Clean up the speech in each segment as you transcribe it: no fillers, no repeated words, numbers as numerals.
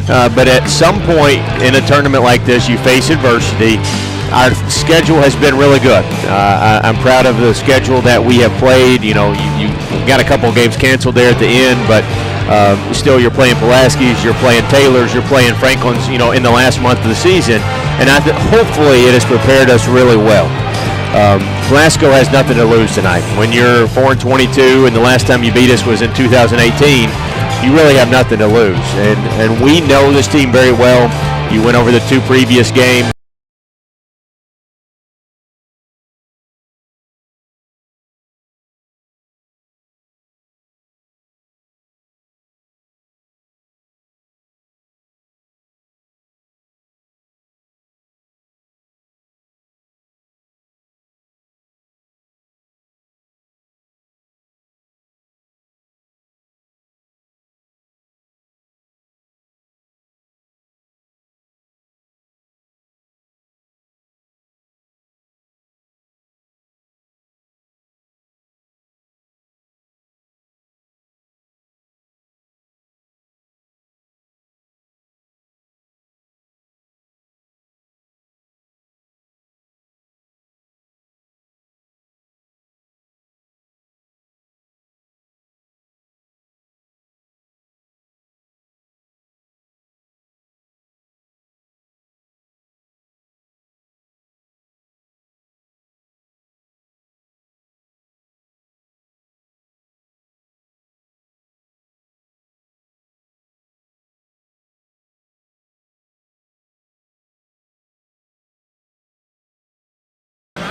but at some point in a tournament like this, you face adversity. Our schedule has been really good. I'm proud of the schedule that we have played. You got a couple of games canceled there at the end, but still you're playing Pulaski's, you're playing Taylor's, you're playing Franklin's, in the last month of the season. And hopefully it has prepared us really well. Glasgow has nothing to lose tonight. When you're 4-22 and the last time you beat us was in 2018, you really have nothing to lose. And we know this team very well. You went over the two previous games.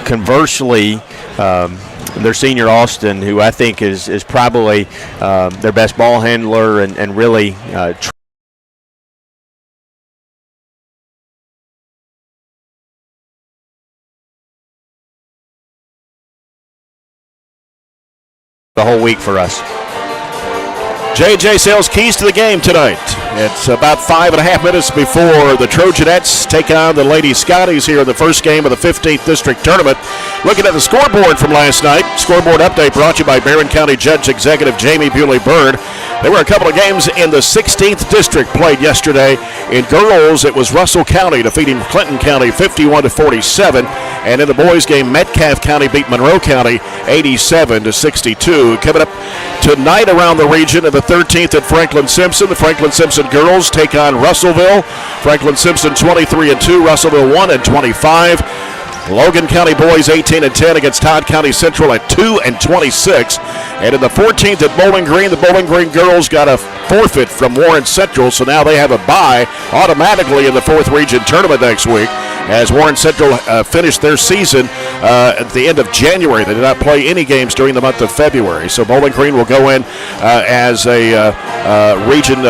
Conversely, their senior Austin, who I think is probably their best ball handler and really the whole week for us. JJ Sales keys to the game tonight. It's about 5.5 minutes before the Trojanettes take on the Lady-Scotties here in the first game of the 15th District Tournament. Looking at the scoreboard from last night. Scoreboard update brought to you by Barren County Judge Executive Jamie Bewley-Byrd. There were a couple of games in the 16th District played yesterday. In girls, it was Russell County defeating Clinton County 51-47. And in the boys game, Metcalfe County beat Monroe County 87-62. Coming up tonight around the region in the 13th at Franklin Simpson. The Franklin Simpson girls take on Russellville. Franklin Simpson 23-2, Russellville 1-25. Logan County boys 18-10 against Todd County Central at 2-26. And in the 14th at Bowling Green, the Bowling Green girls got a forfeit from Warren Central, so now they have a bye automatically in the 4th region tournament next week, as Warren Central finished their season at the end of January. They did not play any games during the month of February. So Bowling Green will go in as a region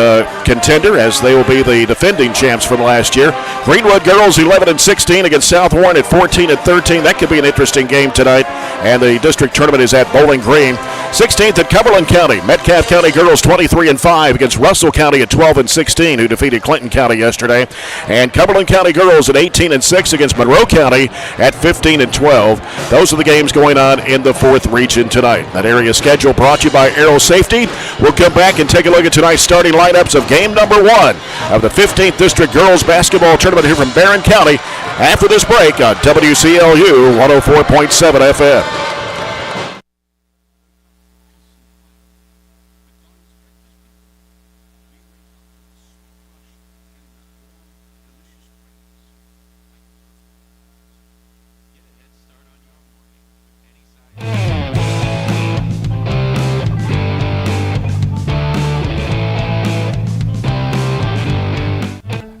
contender, as they will be the defending champs from last year. Greenwood girls 11-16 against South Warren at 14-13. That could be an interesting game tonight. And the district tournament is at Bowling Green. 16th at Cumberland County. Metcalfe County girls 23-5 against Russell County at 12-16, who defeated Clinton County yesterday. And Cumberland County girls at 18-6 against Monroe County at 15-12. Those are the games going on in the 4th region tonight. That area schedule brought to you by Aero Safety. We'll come back and take a look at tonight's starting lineups of game number 1 of the 15th District Girls Basketball Tournament here from Barren County after this break on WCLU 104.7 FM.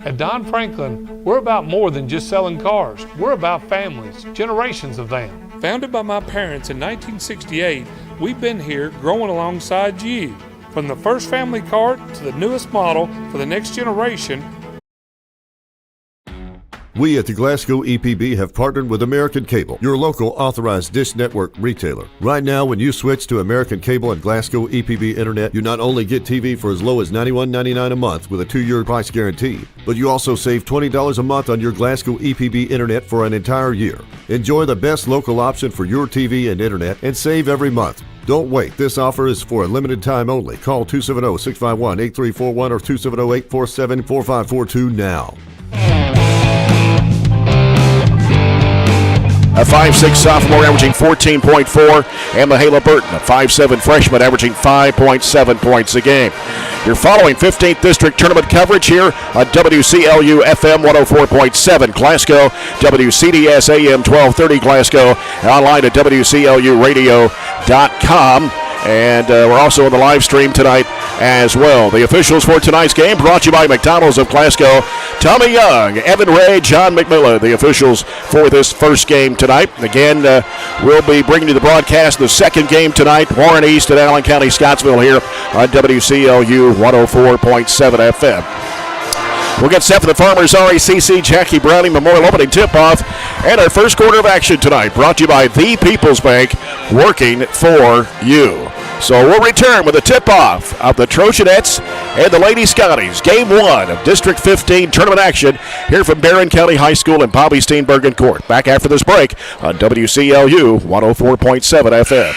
At Don Franklin, we're about more than just selling cars. We're about families, generations of them. Founded by my parents in 1968, we've been here growing alongside you. From the first family car to the newest model for the next generation. We at the Glasgow EPB have partnered with American Cable, your local authorized Dish Network retailer. Right now, when you switch to American Cable and Glasgow EPB Internet, you not only get TV for as low as $91.99 a month with a 2-year price guarantee, but you also save $20 a month on your Glasgow EPB Internet for an entire year. Enjoy the best local option for your TV and Internet and save every month. Don't wait. This offer is for a limited time only. Call 270-651-8341 or 270-847-4542 now. A 5'6" sophomore averaging 14.4, and Mahala Burton, a 5'7" freshman averaging 5.7 points a game. You're following 15th District Tournament coverage here on WCLU FM 104.7 Glasgow, WCDS AM 1230 Glasgow, and online at WCLUradio.com. And we're also on the live stream tonight as well. The officials for tonight's game brought to you by McDonald's of Glasgow. Tommy Young, Evan Ray, John McMillan, the officials for this first game tonight. Again, we'll be bringing you the broadcast of the second game tonight, Warren East at Allen County, Scottsville here on WCLU 104.7 FM. We'll get set for the Farmers RACC Jackie Browning Memorial Opening Tip-Off and our first quarter of action tonight, brought to you by The People's Bank, working for you. So we'll return with a tip-off of the Trojanettes and the Lady-Scotties, Game 1 of District 15 tournament action here from Barren County High School and Bobby Steenbergen Court. Back after this break on WCLU 104.7 FM.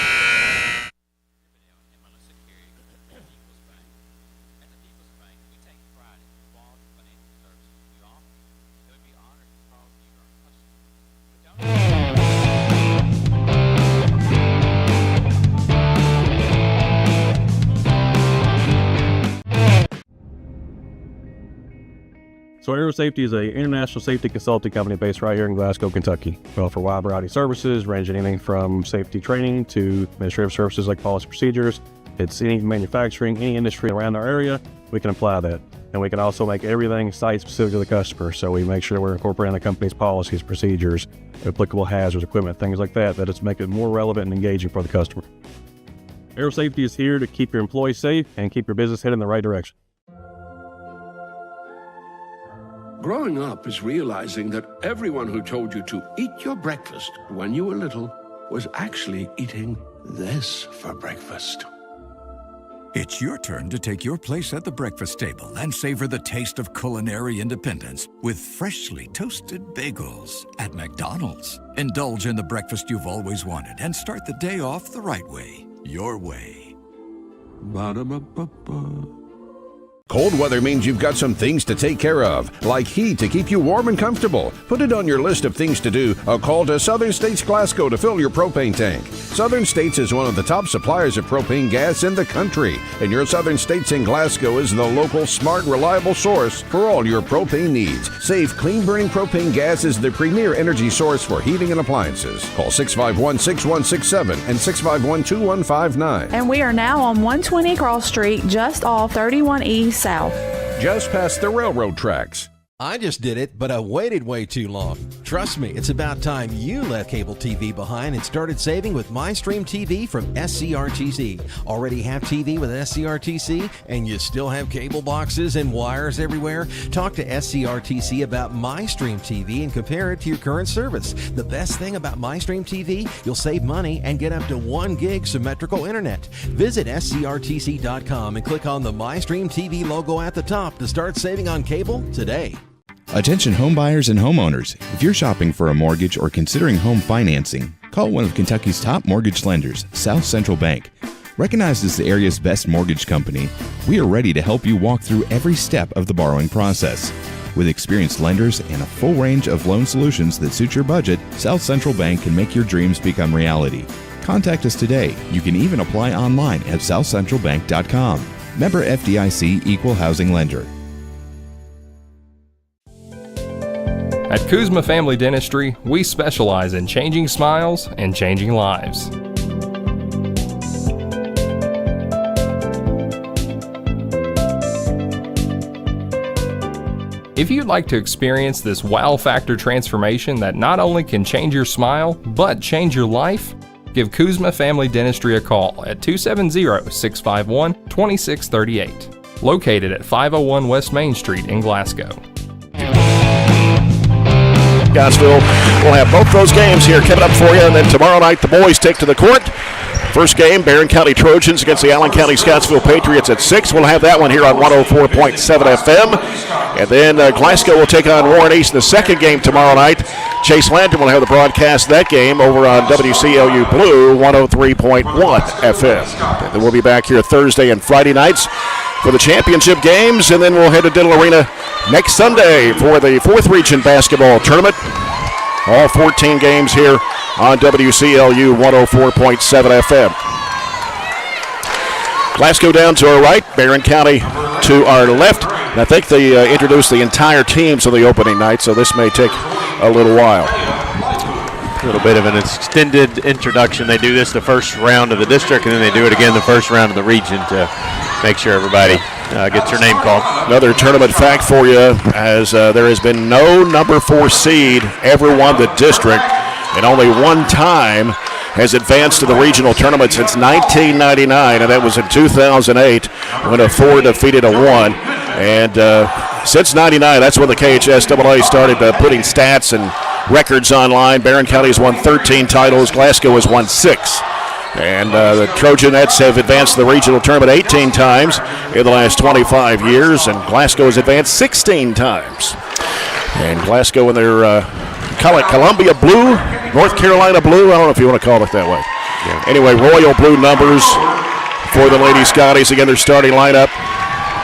So Aero Safety is an international safety consulting company based right here in Glasgow, Kentucky. We offer a wide variety of services, ranging anything from safety training to administrative services like policy procedures. It's any manufacturing, any industry around our area, we can apply that. And we can also make everything site-specific to the customer. So we make sure we're incorporating the company's policies, procedures, applicable hazards, equipment, things like that, that it's make it more relevant and engaging for the customer. Aero Safety is here to keep your employees safe and keep your business headed in the right direction. Growing up is realizing that everyone who told you to eat your breakfast when you were little was actually eating this for breakfast. It's your turn to take your place at the breakfast table and savor the taste of culinary independence with freshly toasted bagels at McDonald's. Indulge in the breakfast you've always wanted and start the day off the right way, your way. Ba-da-ba-ba-ba. Cold weather means you've got some things to take care of, like heat to keep you warm and comfortable. Put it on your list of things to do. A call to Southern States Glasgow to fill your propane tank. Southern States is one of the top suppliers of propane gas in the country, and your Southern States in Glasgow is the local, smart, reliable source for all your propane needs. Safe, clean-burning propane gas is the premier energy source for heating and appliances. Call 651-6167 and 651-2159. And we are now on 120 Cross Street, just off 31E South. Just past the railroad tracks. I just did it, but I waited way too long. Trust me, it's about time you left cable TV behind and started saving with MyStream TV from SCRTC. Already have TV with SCRTC and you still have cable boxes and wires everywhere? Talk to SCRTC about MyStream TV and compare it to your current service. The best thing about MyStream TV, you'll save money and get up to 1 gig symmetrical internet. Visit SCRTC.com and click on the MyStream TV logo at the top to start saving on cable today. Attention home buyers and homeowners. If you're shopping for a mortgage or considering home financing, call one of Kentucky's top mortgage lenders, South Central Bank. Recognized as the area's best mortgage company, we are ready to help you walk through every step of the borrowing process. With experienced lenders and a full range of loan solutions that suit your budget, South Central Bank can make your dreams become reality. Contact us today. You can even apply online at southcentralbank.com. Member FDIC Equal Housing Lender. At Kuzma Family Dentistry, we specialize in changing smiles and changing lives. If you'd like to experience this wow factor transformation that not only can change your smile, but change your life, give Kuzma Family Dentistry a call at 270-651-2638, located at 501 West Main Street in Glasgow. Scottsville will have both those games here coming up for you, and then tomorrow night the boys take to the court. First game, Barren County Trojans against the Allen County Scottsville Patriots at 6. We'll have that one here on 104.7 FM. And then Glasgow will take on Warren East in the second game tomorrow night. Chase Landon will have the broadcast of that game over on WCLU Blue 103.1 FM. And then we'll be back here Thursday and Friday nights for the championship games, and then we'll head to Diddle Arena next Sunday for the 4th Region Basketball Tournament. All 14 games here on WCLU 104.7 FM. Glasgow down to our right, Barren County to our left. And I think they introduced the entire teams on the opening night, so this may take a little while. A little bit of an extended introduction. They do this the first round of the district, and then they do it again the first round of the region to make sure everybody gets their name called. Another tournament fact for you, as there has been no number 4 seed ever won the district, and only one time has advanced to the regional tournament since 1999, and that was in 2008 when a 4 defeated a 1. And since 99, that's when the KHSAA started putting stats and records online. Barren County has won 13 titles. Glasgow has won 6. And the Trojanettes have advanced to the regional tournament 18 times in the last 25 years, and Glasgow has advanced 16 times. And Glasgow in their call it Columbia Blue, North Carolina Blue. I don't know if you want to call it that way. Yeah. Anyway, Royal Blue numbers for the Lady-Scotties. Again, their starting lineup: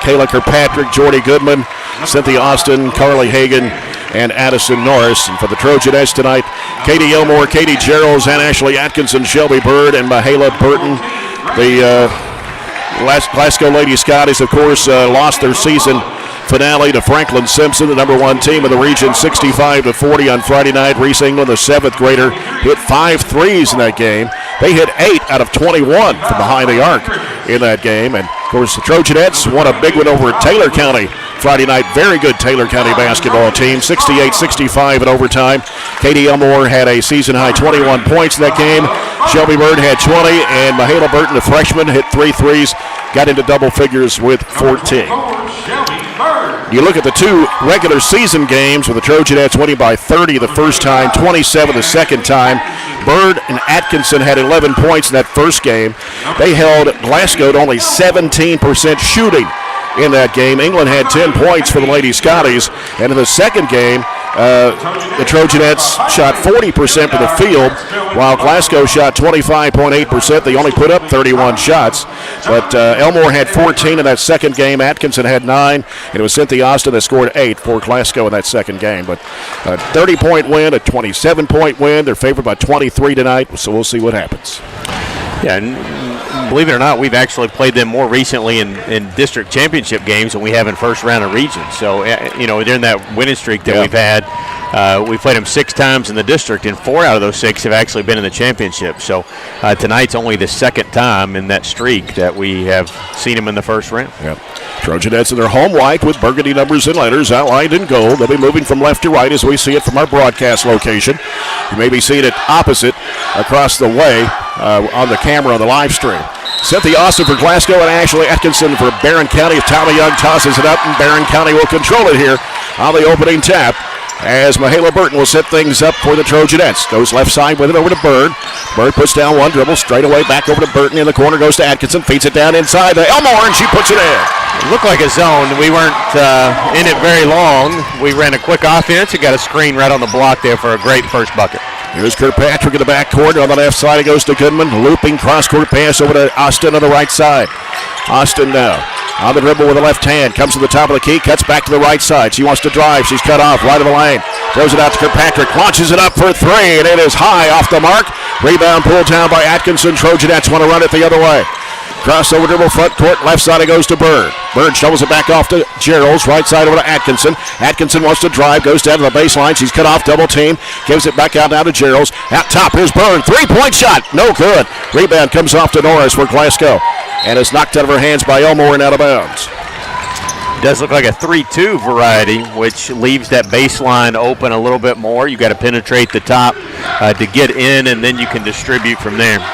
Kayla Kirkpatrick, Jordy Goodman, Cynthia Austin, Carly Hagan, and Addison Norris. And for the Trojanettes tonight, Katie Elmore, Katie Geralds, and Ashley Atkinson, Shelby Bird, and Mahala Burton. The Glasgow Lady-Scotties, of course, lost their season finale to Franklin Simpson, the number 1 team in the region, 65-40 on Friday night. Reese England, the 7th grader, hit 5 threes in that game. They hit 8 out of 21 from behind the arc in that game. And, of course, the Trojanettes won a big one over at Taylor County Friday night. Very good Taylor County basketball team, 68-65 in overtime. Katie Elmore had a season-high 21 points in that game. Shelby Bird had 20, and Mahala Burton, the freshman, hit 3 threes, got into double figures with 14. You look at the 2 regular season games with the Trojanettes winning by 30 the first time, 27 the second time. Bird and Atkinson had 11 points in that first game. They held Glasgow to only 17% shooting in that game. England had 10 points for the Lady-Scotties. And in the second game, the Trojanettes shot 40% from the field, while Glasgow shot 25.8%. They only put up 31 shots. But Elmore had 14 in that second game. Atkinson had 9. And it was Cynthia Austin that scored 8 for Glasgow in that second game. But a 30-point win, a 27-point win. They're favored by 23 tonight, so we'll see what happens. Yeah, and believe it or not, we've actually played them more recently in district championship games than we have in first round of regions. So, during that winning streak that we've had, we played them 6 times in the district, and 4 out of those 6 have actually been in the championship. So tonight's only the second time in that streak that we have seen them in the first round. Yep. Trojanettes in their home white with burgundy numbers and letters outlined in gold. They'll be moving from left to right as we see it from our broadcast location. You may be seeing it opposite across the way on the camera on the live stream. Cynthia Austin for Glasgow and Ashley Atkinson for Barren County. Tommy Young tosses it up, and Barren County will control it here on the opening tap, as Mahala Burton will set things up for the Trojanettes. Goes left side with it over to Bird. Bird puts down one dribble, straight away back over to Burton. In the corner goes to Atkinson, feeds it down inside to Elmore, and she puts it in. It looked like a zone. We weren't in it very long. We ran a quick offense and got a screen right on the block there for a great first bucket. Here's Kirkpatrick in the backcourt. On the left side, it goes to Goodman. Looping cross-court pass over to Austin on the right side. Austin now on the dribble with the left hand. Comes to the top of the key. Cuts back to the right side. She wants to drive. She's cut off right of the lane. Throws it out to Kirkpatrick. Launches it up for 3, and it is high off the mark. Rebound pulled down by Atkinson. Trojanettes want to run it the other way. Crossover dribble, front court, left side it goes to Bird. Bird shovels it back off to Geralds, right side over to Atkinson. Atkinson wants to drive, goes down to the baseline. She's cut off, double team, gives it back out now to Geralds. Out top, here's Bird, 3-point shot, no good. Rebound comes off to Norris for Glasgow, and it's knocked out of her hands by Elmore and out of bounds. Does look like a 3-2 variety, which leaves that baseline open a little bit more. You got to penetrate the top to get in, and then you can distribute from there.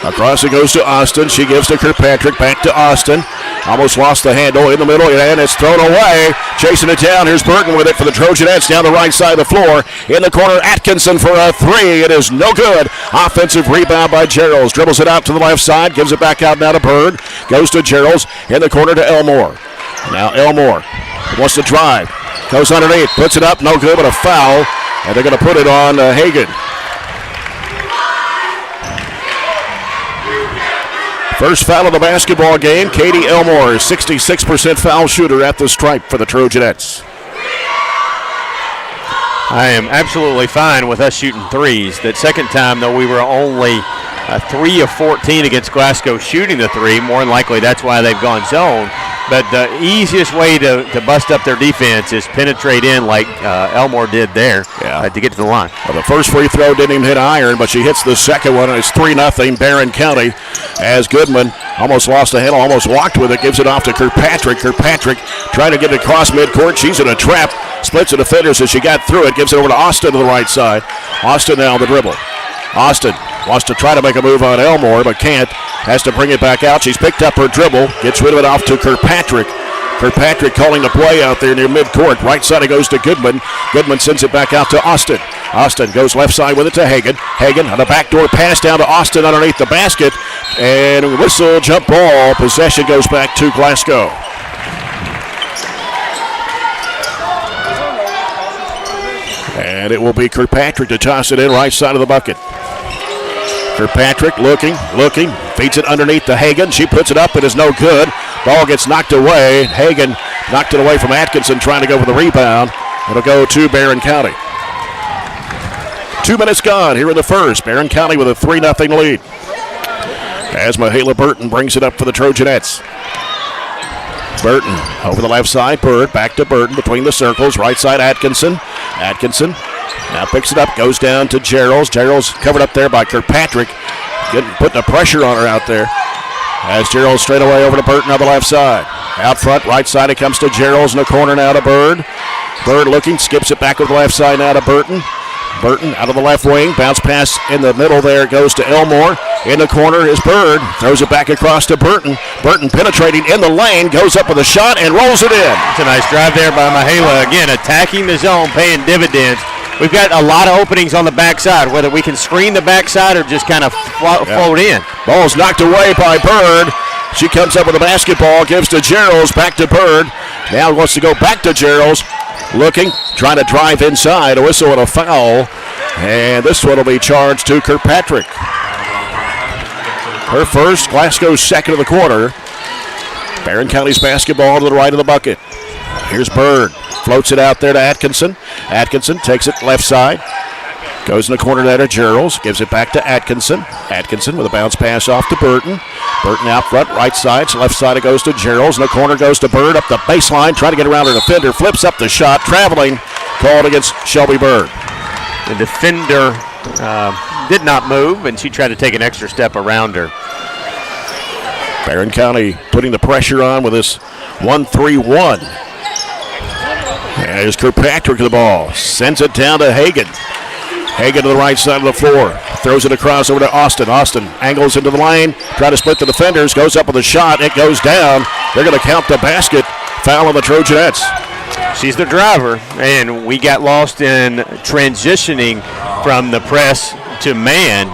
Across it goes to Austin. She gives to Kirkpatrick. Back to Austin. Almost lost the handle in the middle, and it's thrown away. Chasing it down. Here's Burton with it for the Trojanettes down the right side of the floor. In the corner, Atkinson for a 3. It is no good. Offensive rebound by Geralds. Dribbles it out to the left side. Gives it back out now to Bird. Goes to Geralds. In the corner to Elmore. Now Elmore wants to drive. Goes underneath, puts it up, no good, but a foul. And they're going to put it on Hagan. First foul of the basketball game. Katie Elmore, 66% foul shooter at the stripe for the Trojanettes. I am absolutely fine with us shooting threes. That second time, though, we were only 3 of 14 against Glasgow shooting the three. More than likely, that's why they've gone zone. But the easiest way to bust up their defense is penetrate in like Elmore did there to get to the line. Well, the first free throw didn't even hit iron, but she hits the second one, and it's 3-0 Barren County as Goodman almost lost the handle, almost walked with it, gives it off to Kirkpatrick. Kirkpatrick trying to get it across midcourt. She's in a trap, splits the defenders as she got through it, gives it over to Austin to the right side. Austin now on the dribble. Austin wants to try to make a move on Elmore, but can't. Has to bring it back out. She's picked up her dribble, gets rid of it off to Kirkpatrick. Kirkpatrick calling the play out there near midcourt. Right side it goes to Goodman. Goodman sends it back out to Austin. Austin goes left side with it to Hagan. Hagan on a backdoor pass down to Austin underneath the basket. And whistle, jump ball. Possession goes back to Glasgow. And it will be Kirkpatrick to toss it in right side of the bucket. Kirkpatrick looking, feeds it underneath to Hagan. She puts it up, it is no good. Ball gets knocked away. Hagan knocked it away from Atkinson, trying to go for the rebound. It'll go to Barren County. 2 minutes gone here in the first. Barren County with a 3-0 lead. As Mahala Burton brings it up for the Trojanettes. Burton over the left side. Bird back to Burton between the circles. Right side Atkinson. Atkinson now picks it up, goes down to Gerald's. Gerald's covered up there by Kirkpatrick. Putting the pressure on her out there. As Gerald straight away over to Burton on the left side. Out front, right side, it comes to Gerald's in the corner now to Bird. Bird looking, skips it back over the left side now to Burton. Burton out of the left wing, bounce pass in the middle there, goes to Elmore. In the corner is Bird, throws it back across to Burton. Burton penetrating in the lane, goes up with a shot and rolls it in. It's a nice drive there by Mahala. Again, attacking the zone, paying dividends. We've got a lot of openings on the backside, whether we can screen the backside or just kind of float in. Ball's knocked away by Bird. She comes up with a basketball, gives to Gerald's, back to Bird. Now wants to go back to Gerald's. Looking, trying to drive inside, a whistle and a foul. And this one will be charged to Kirkpatrick. Her first, Glasgow's second of the quarter. Barren County's basketball to the right of the bucket. Here's Bird, floats it out there to Atkinson. Atkinson takes it left side. Goes in the corner there to Gerald's, gives it back to Atkinson. Atkinson with a bounce pass off to Burton. Burton out front, right side, so left side it goes to Gerald's. In the corner goes to Bird, up the baseline, trying to get around her defender, flips up the shot, traveling, called against Shelby Bird. The defender did not move, and she tried to take an extra step around her. Barren County putting the pressure on with this 1-3-1. As Kirkpatrick the ball, sends it down to Hagan. Hagan to the right side of the floor. Throws it across over to Austin. Austin angles into the lane. Try to split the defenders. Goes up with a shot. It goes down. They're going to count the basket. Foul on the Trojanettes. She's the driver, and we got lost in transitioning from the press to man.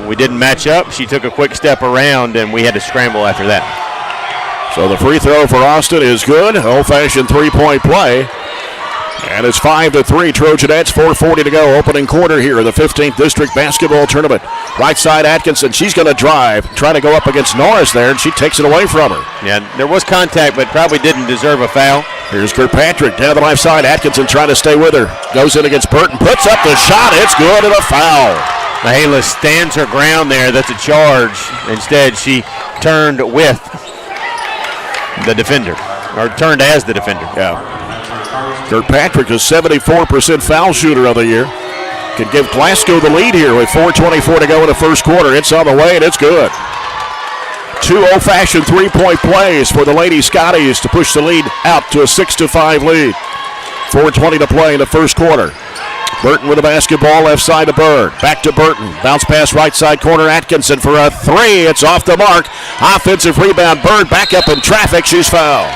We didn't match up. She took a quick step around, and we had to scramble after that. So the free throw for Austin is good. Old-fashioned three-point play. And it's 5-3, Trojanettes, 4:40 to go. Opening quarter here in the 15th District Basketball Tournament. Right side, Atkinson. She's going to drive, trying to go up against Norris there, and she takes it away from her. Yeah, there was contact, but probably didn't deserve a foul. Here's Kirkpatrick down the left side. Atkinson trying to stay with her. Goes in against Burton, puts up the shot. It's good and a foul. Mahala stands her ground there. That's a charge. Instead, she turned with the defender, or turned as the defender. Yeah. Kirkpatrick is 74% foul shooter of the year. Could give Glasgow the lead here with 4:24 to go in the first quarter. It's on the way, and it's good. Two old-fashioned three-point plays for the Lady-Scotties to push the lead out to a 6-5 lead. 4:20 to play in the first quarter. Burton with the basketball, left side to Bird. Back to Burton. Bounce pass right side corner. Atkinson for a three. It's off the mark. Offensive rebound. Bird back up in traffic. She's fouled.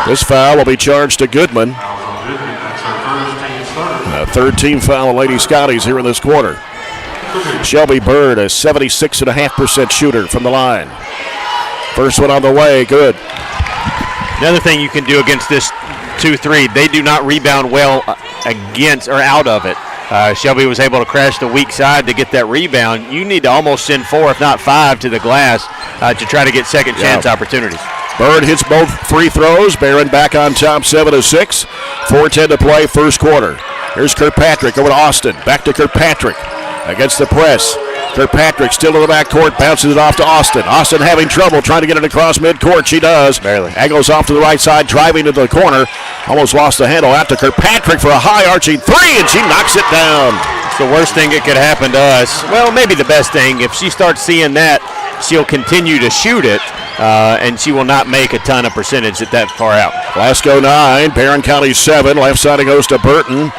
This foul will be charged to Goodman. A third team foul of Lady-Scotties here in this quarter. Shelby Bird, a 76.5% shooter from the line. First one on the way, good. Another thing you can do against this 2-3, they do not rebound well against or out of it. Shelby was able to crash the weak side to get that rebound. You need to almost send 4, if not 5, to the glass to try to get second chance opportunities. Bird hits both free throws. Barren back on top, 7-6. 4:10 to play, first quarter. Here's Kirkpatrick over to Austin. Back to Kirkpatrick against the press. Kirkpatrick still in the backcourt, bounces it off to Austin. Austin having trouble trying to get it across midcourt. She does. Barely. Angles off to the right side, driving into the corner. Almost lost the handle. Out to Kirkpatrick for a high arching three, and she knocks it down. It's the worst thing that could happen to us. Well, maybe the best thing. If she starts seeing that, she'll continue to shoot it, and she will not make a ton of percentage at that far out. Glasgow 9, Barren County 7. Left side it goes to Burton.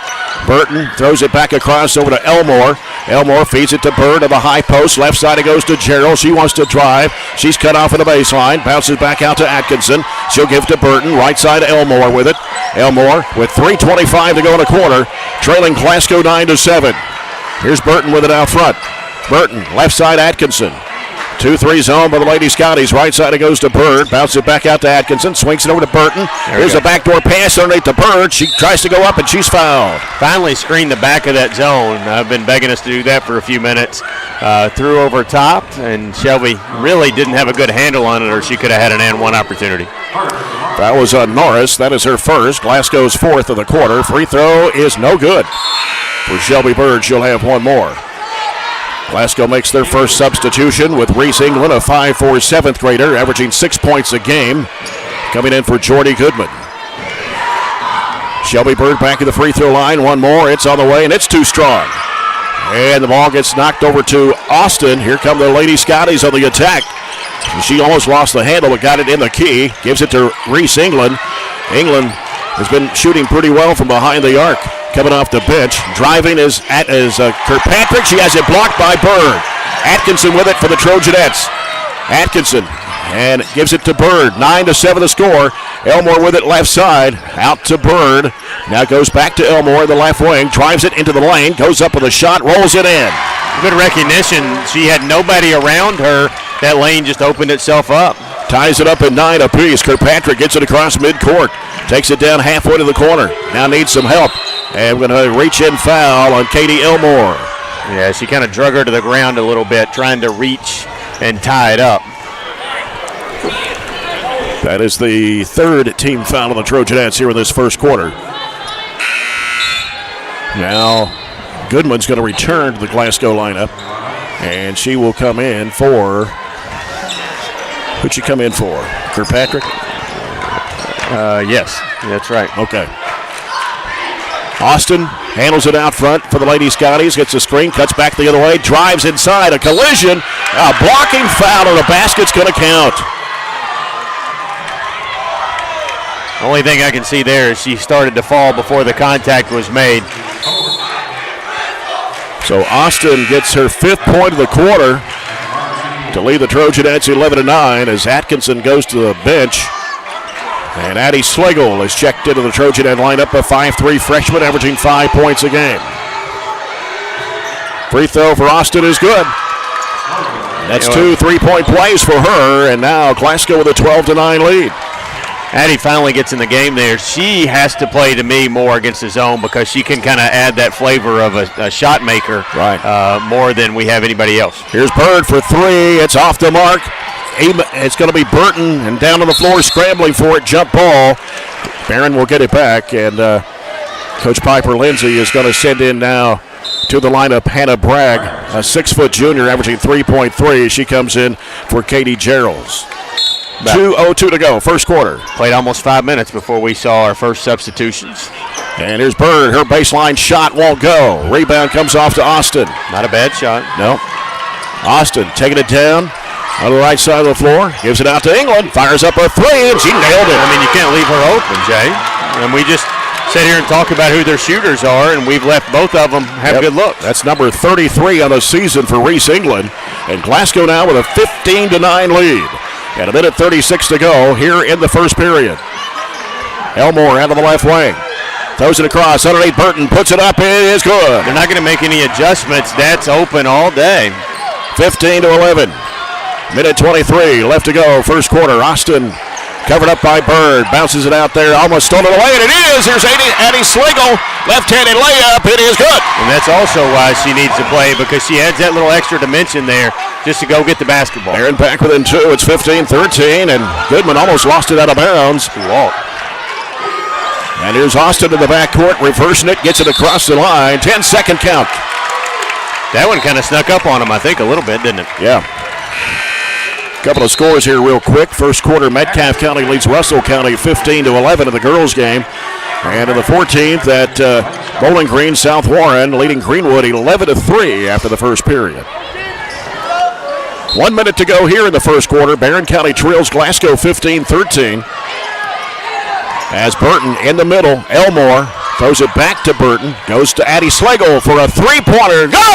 Burton throws it back across over to Elmore. Elmore feeds it to Bird of the high post. Left side it goes to Gerald. She wants to drive. She's cut off at the baseline. Bounces back out to Atkinson. She'll give to Burton. Right side Elmore with it. Elmore with 3:25 to go in the quarter. Trailing Glasgow 9-7. Here's Burton with it out front. Burton, left side Atkinson. 2-3 zone by the Lady-Scotties. Right side it goes to Bird. Bounces it back out to Atkinson. Swings it over to Burton. Here's a backdoor pass underneath to Bird. She tries to go up and she's fouled. Finally screened the back of that zone. I've been begging us to do that for a few minutes. Threw over top, and Shelby really didn't have a good handle on it, or she could have had an and one opportunity. That was on Norris. That is her first. Glasgow's fourth of the quarter. Free throw is no good. For Shelby Bird, she'll have one more. Glasgow makes their first substitution with Reese England, a 5'4" 7th grader, averaging 6 points a game. Coming in for Jordy Goodman. Shelby Bird back at the free throw line. One more. It's on the way, and it's too strong. And the ball gets knocked over to Austin. Here come the Lady-Scotties on the attack. She almost lost the handle, but got it in the key. Gives it to Reese England. England has been shooting pretty well from behind the arc. Coming off the bench. Driving is Kirkpatrick. She has it blocked by Bird. Atkinson with it for the Trojanettes. Atkinson and gives it to Bird. 9-7 to score. Elmore with it left side. Out to Bird. Now goes back to Elmore, the left wing. Drives it into the lane. Goes up with a shot. Rolls it in. Good recognition. She had nobody around her. That lane just opened itself up. Ties it up at 9 apiece. Kirkpatrick gets it across midcourt. Takes it down halfway to the corner. Now needs some help. And we're going to reach in foul on Katie Elmore. Yeah, she kind of drug her to the ground a little bit, trying to reach and tie it up. That is the third team foul on the Trojanettes here in this first quarter. Now Goodman's going to return to the Glasgow lineup. And she will come in for... Who'd she come in for? Kirkpatrick? Yes, that's right. Okay. Austin handles it out front for the Lady-Scotties. Gets a screen, cuts back the other way, drives inside. A collision. A blocking foul, and the basket's going to count. Only thing I can see there is she started to fall before the contact was made. So Austin gets her 5th point of the quarter to lead the Trojanettes 11-9 as Atkinson goes to the bench. And Addie Schlegel is checked into the Trojanet lineup, a 5'3" freshman averaging 5 points a game. Free throw for Austin is good. That's 2 3-point plays for her, and now Glasgow with a 12-9 lead. Addie finally gets in the game there. She has to play, to me, more against the zone because she can kind of add that flavor of a shot maker more than we have anybody else. Here's Bird for 3. It's off the mark. It's going to be Burton, and down on the floor scrambling for it. Jump ball. Barren will get it back, and Coach Piper Lindsay is going to send in now to the lineup Hannah Bragg, a 6-foot junior averaging 3.3. She comes in for Katie Geralds. 2:02 to go, first quarter. Played almost 5 minutes before we saw our first substitutions. And here's Bird. Her baseline shot won't go. Rebound comes off to Austin. Not a bad shot. No. Austin taking it down on the right side of the floor. Gives it out to England. Fires up a 3, and she nailed it. I mean, you can't leave her open, Jay. And we just sit here and talk about who their shooters are, and we've left both of them have good looks. That's number 33 on the season for Reese England. And Glasgow now with a 15-9 lead. And 1:36 to go here in the first period. Elmore out of the left wing. Throws it across underneath Burton. Puts it up. It is good. They're not going to make any adjustments. That's open all day. 15-11. Minute 23 left to go, first quarter. Austin covered up by Bird, bounces it out there, almost stolen away, and it is. Here's Addie Slagle, left-handed layup. It is good. And that's also why she needs to play, because she adds that little extra dimension there just to go get the basketball. Barren back within 2. It's 15-13, and Goodman almost lost it out of bounds. And here's Austin in the backcourt, reversing it, gets it across the line. 10-second count. That one kind of snuck up on him, I think, a little bit, didn't it? Yeah. Couple of scores here real quick. First quarter, Metcalfe County leads Russell County 15-11 in the girls' game. And in the 14th at Bowling Green, South Warren leading Greenwood 11-3 after the first period. 1 minute to go here in the first quarter. Barren County trails Glasgow 15-13. As Burton in the middle, Elmore throws it back to Burton. Goes to Addie Slagle for a three-pointer. Go!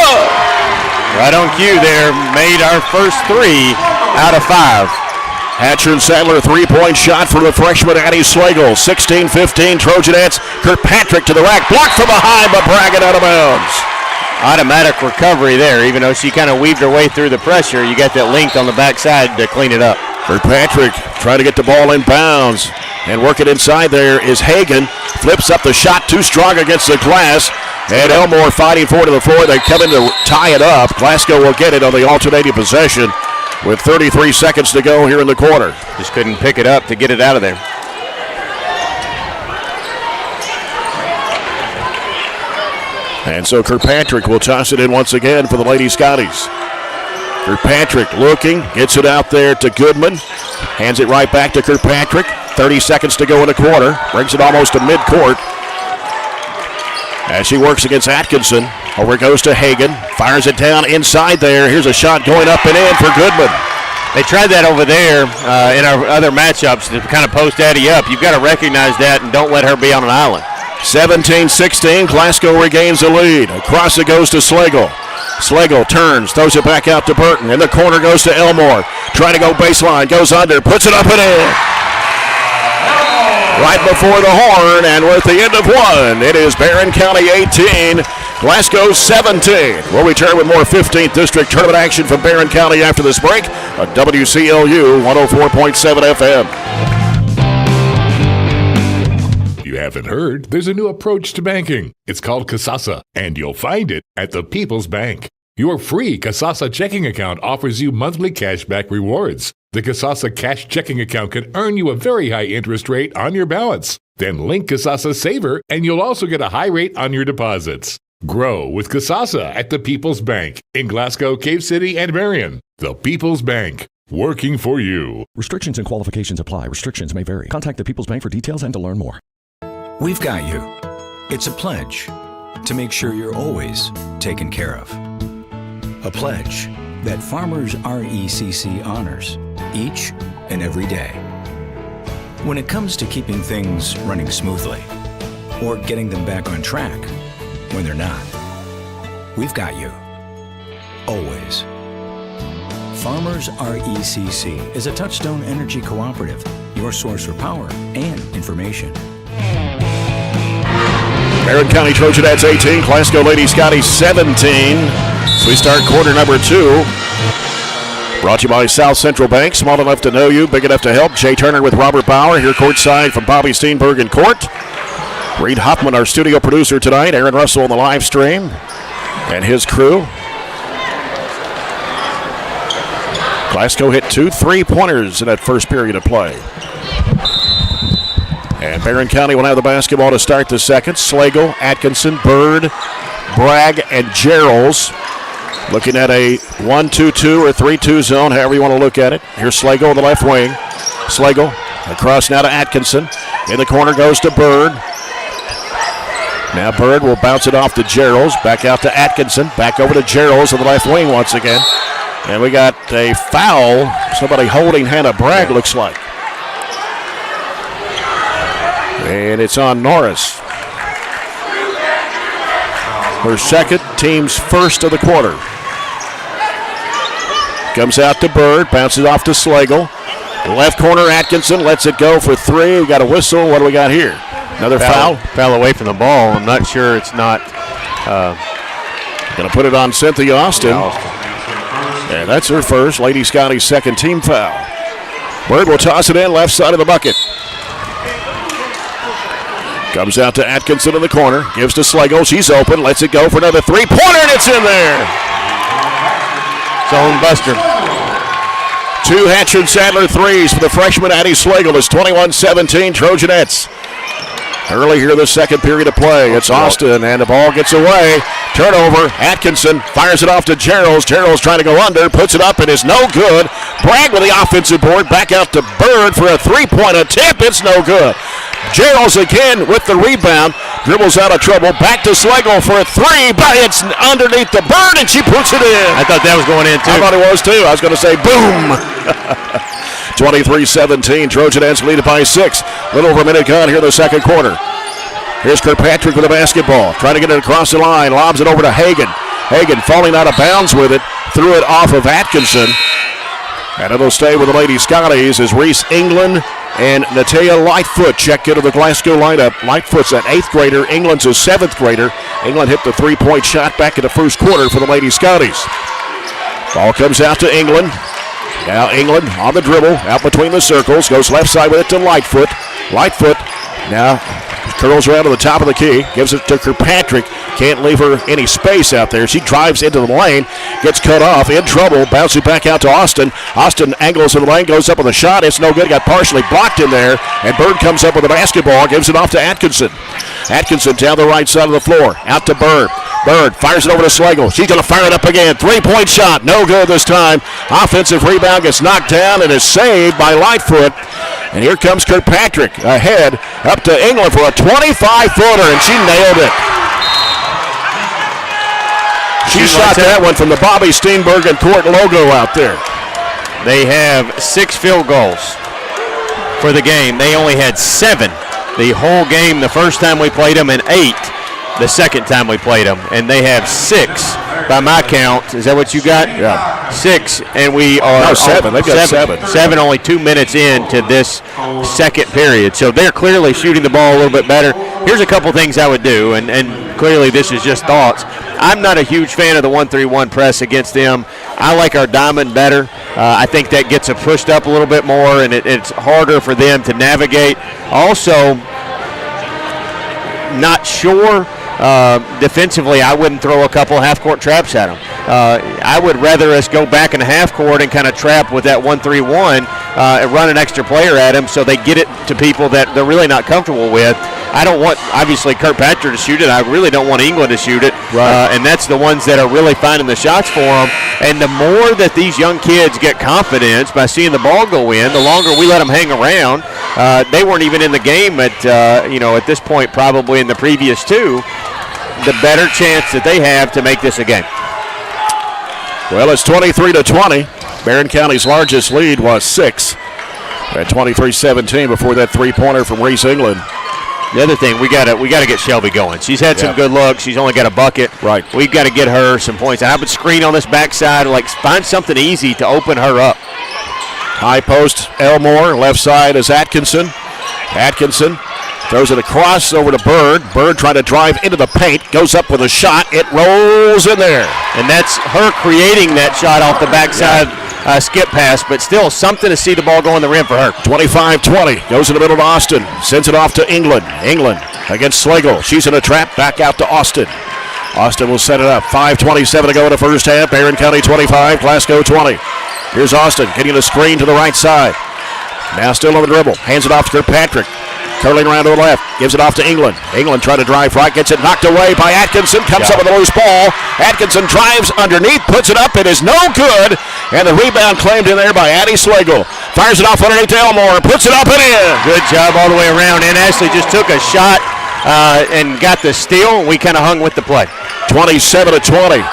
Right on cue there. Made our first 3 out of 5. Hatcher and Sadler, three-point shot for the freshman Addie Slagle. 16-15 Trojanettes. Kirkpatrick to the rack. Blocked from behind, but Braggett out of bounds. Automatic recovery there. Even though she kind of weaved her way through the pressure, you got that length on the backside to clean it up. Kirkpatrick trying to get the ball in bounds. And working inside there is Hagan. Flips up the shot, too strong against the glass. And Elmore fighting for it to the floor. They come in to tie it up. Glasgow will get it on the alternating possession with 33 seconds to go here in the quarter. Just couldn't pick it up to get it out of there. And so Kirkpatrick will toss it in once again for the Lady-Scotties. Kirkpatrick looking, gets it out there to Goodman. Hands it right back to Kirkpatrick. 30 seconds to go in the quarter. Brings it almost to midcourt. As she works against Atkinson. Over it goes to Hagan. Fires it down inside there. Here's a shot going up and in for Goodman. They tried that over there in our other matchups to kind of post Addie up. You've got to recognize that and don't let her be on an island. 17-16. Glasgow regains the lead. Across it goes to Slagle. Slagle turns, throws it back out to Burton. In the corner goes to Elmore. Trying to go baseline, goes under, puts it up and in. Right before the horn, and we're at the end of 1. It is Barren County 18, Glasgow 17. We'll return with more 15th District Tournament action from Barren County after this break on WCLU 104.7 FM. You haven't heard, there's a new approach to banking. It's called Kasasa, and you'll find it at the People's Bank. Your free Kasasa checking account offers you monthly cashback rewards. The Kasasa cash checking account can earn you a very high interest rate on your balance. Then link Kasasa Saver, and you'll also get a high rate on your deposits. Grow with Kasasa at the People's Bank in Glasgow, Cave City, and Barren. The People's Bank, working for you. Restrictions and qualifications apply. Restrictions may vary. Contact the People's Bank for details and to learn more. We've got you. It's a pledge to make sure you're always taken care of. A pledge that Farmers RECC honors each and every day. When it comes to keeping things running smoothly or getting them back on track when they're not, we've got you. Always. Farmers RECC is a Touchstone Energy Cooperative, your source for power and information. Barren County Trojanettes 18, Glasgow Lady-Scotties 17. So we start quarter number 2. Brought to you by South Central Bank. Small enough to know you, big enough to help. Jay Turner with Robert Bauer here courtside from Bobby Steenbergen Court. Reed Hoffman, our studio producer tonight. Aaron Russell on the live stream and his crew. Glasgow hit 2 3-pointers in that first period of play. And Barren County will have the basketball to start the second. Slagle, Atkinson, Bird, Bragg, and Gerals. Looking at a 1-2-2 or 3-2 zone, however you want to look at it. Here's Slagle on the left wing. Slagle across now to Atkinson. In the corner goes to Bird. Now Bird will bounce it off to Gerals. Back out to Atkinson. Back over to Gerals on the left wing once again. And we got a foul. Somebody holding Hannah Bragg, looks like. And it's on Norris. Her second, team's first of the quarter. Comes out to Bird, bounces off to Slagle. Left corner, Atkinson lets it go for 3. We got a whistle. What do we got here? Another foul? Foul away from the ball. I'm not sure it's not. Going to put it on Cynthia Austin. And that's her first. Lady-Scotties' second team foul. Bird will toss it in left side of the bucket. Comes out to Atkinson in the corner. Gives to Slagle. She's open. Lets it go for another three-pointer, and it's in there. Zone buster. 2 Hatcher-Sadler threes for the freshman Addie Slagle. It's 21-17 Trojanettes. Early here in the second period of play. It's Austin, and the ball gets away. Turnover. Atkinson fires it off to Gerald's. Gerald's trying to go under. Puts it up. It is no good. Bragg with the offensive board. Back out to Bird for a three-point attempt. It's no good. Gerald's again with the rebound. Dribbles out of trouble. Back to Slagle for a three, but it's underneath the Bird, and she puts it in. I thought that was going in, too. I thought it was, too. I was going to say boom. 23-17. Trojanettes lead it by 6. Little over a minute gone here in the second quarter. Here's Kirkpatrick with the basketball. Trying to get it across the line. Lobs it over to Hagan. Hagan falling out of bounds with it. Threw it off of Atkinson. And it'll stay with the Lady-Scotties as Reese England and Natea Lightfoot check into the Glasgow lineup. Lightfoot's an 8th grader. England's a 7th grader. England hit the three-point shot back in the first quarter for the Lady-Scotties. Ball comes out to England. Now England on the dribble, out between the circles, goes left side with it to Lightfoot. Lightfoot now curls around to the top of the key, gives it to Kirkpatrick. Can't leave her any space out there. She drives into the lane, gets cut off, in trouble, bounces back out to Austin. Austin angles in the lane, goes up with a shot. It's no good, got partially blocked in there. And Bird comes up with the basketball, gives it off to Atkinson. Atkinson down the right side of the floor, out to Bird. Bird fires it over to Slagle. She's going to fire it up again. Three-point shot. No good this time. Offensive rebound gets knocked down and is saved by Lightfoot. And here comes Kirkpatrick ahead up to England for a 25-footer, and she nailed it. She shot that one from the Bobby Steenbergen Court logo out there. They have 6 field goals for the game. They only had 7 the whole game the first time we played them, and 8 the second time we played them, and they have 6 by my count. Is that what you got? Yeah. 6, and we are... No, 7. They've got 7. 7, only 2 minutes into this second period. So they're clearly shooting the ball a little bit better. Here's a couple things I would do, and clearly this is just thoughts. I'm not a huge fan of the 1-3-1 press against them. I like our diamond better. I think that gets them pushed up a little bit more, and it's harder for them to navigate. Also, not sure. Defensively, I wouldn't throw a couple half-court traps at them. I would rather us go back in half-court and kind of trap with that 1-3-1 and run an extra player at them so they get it to people that they're really not comfortable with. I don't want, obviously, Kirkpatrick to shoot it. I really don't want England to shoot it. Right. And that's the ones that are really finding the shots for them. And the more that these young kids get confidence by seeing the ball go in, the longer we let them hang around. They weren't even in the game at this point, probably in the previous 2. The better chance that they have to make this a game. Well, it's 23-20. Barren County's largest lead was 6 at 23-17 before that three-pointer from Reese England. The other thing, we gotta get Shelby going. She's had some good looks. She's only got a bucket. Right. We've got to get her some points. I would screen on this backside, find something easy to open her up. High post, Elmore. Left side is Atkinson. Atkinson throws it across over to Bird. Bird trying to drive into the paint. Goes up with a shot. It rolls in there. And that's her creating that shot off the backside skip pass, but still something to see the ball go in the rim for her. 25-20. Goes in the middle to Austin. Sends it off to England. England against Slagle. She's in a trap. Back out to Austin. Austin will set it up. 5:27 to go in the first half. Barren County 25, Glasgow 20. Here's Austin getting the screen to the right side. Now still on the dribble. Hands it off to Kirkpatrick. Curling around to the left. Gives it off to England. England trying to drive right. Gets it knocked away by Atkinson. Comes up with a loose ball. Atkinson drives underneath. Puts it up. It is no good. And the rebound claimed in there by Addie Slagle. Fires it off underneath Elmore. Puts it up and in. Good job all the way around. And Ashley just took a shot and got the steal. We kind of hung with the play. 27-20.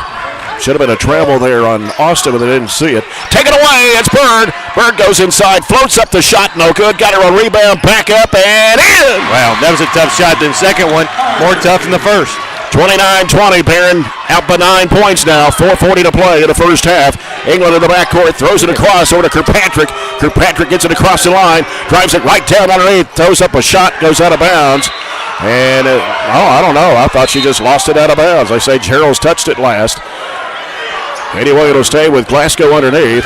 Should have been a travel there on Austin, but they didn't see it. Take it away. It's Bird. Bird goes inside, floats up the shot. No good. Got her on rebound. Back up and in. Wow, that was a tough shot. The second one, more tough than the first. 29-20. Barren out by 9 points now. 4:40 to play in the first half. England in the backcourt throws it across over to Kirkpatrick. Kirkpatrick gets it across the line. Drives it right down underneath. Throws up a shot. Goes out of bounds. And, I don't know. I thought she just lost it out of bounds. They say Gerald's touched it last. Anyway, it'll stay with Glasgow underneath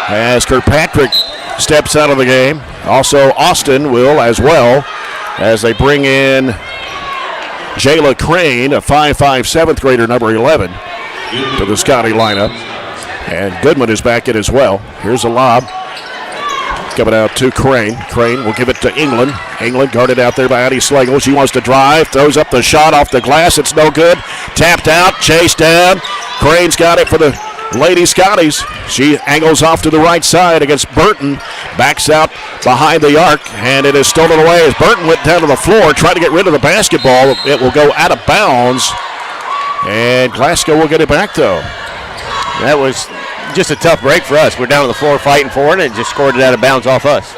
as Kirkpatrick steps out of the game. Also, Austin will as well as they bring in Jayla Crane, a 5'5", 7th grader, number 11, to the Scotty lineup. And Goodman is back in as well. Here's a lob. Coming out to Crane. Crane will give it to England. England guarded out there by Addie Slagle. She wants to drive. Throws up the shot off the glass. It's no good. Tapped out. Chased down. Crane's got it for the Lady-Scotties. She angles off to the right side against Burton. Backs out behind the arc. And it is stolen away as Burton went down to the floor. Tried to get rid of the basketball. It will go out of bounds. And Glasgow will get it back, though. That was just a tough break for us. We're down on the floor fighting for it and just scored it out of bounds off us.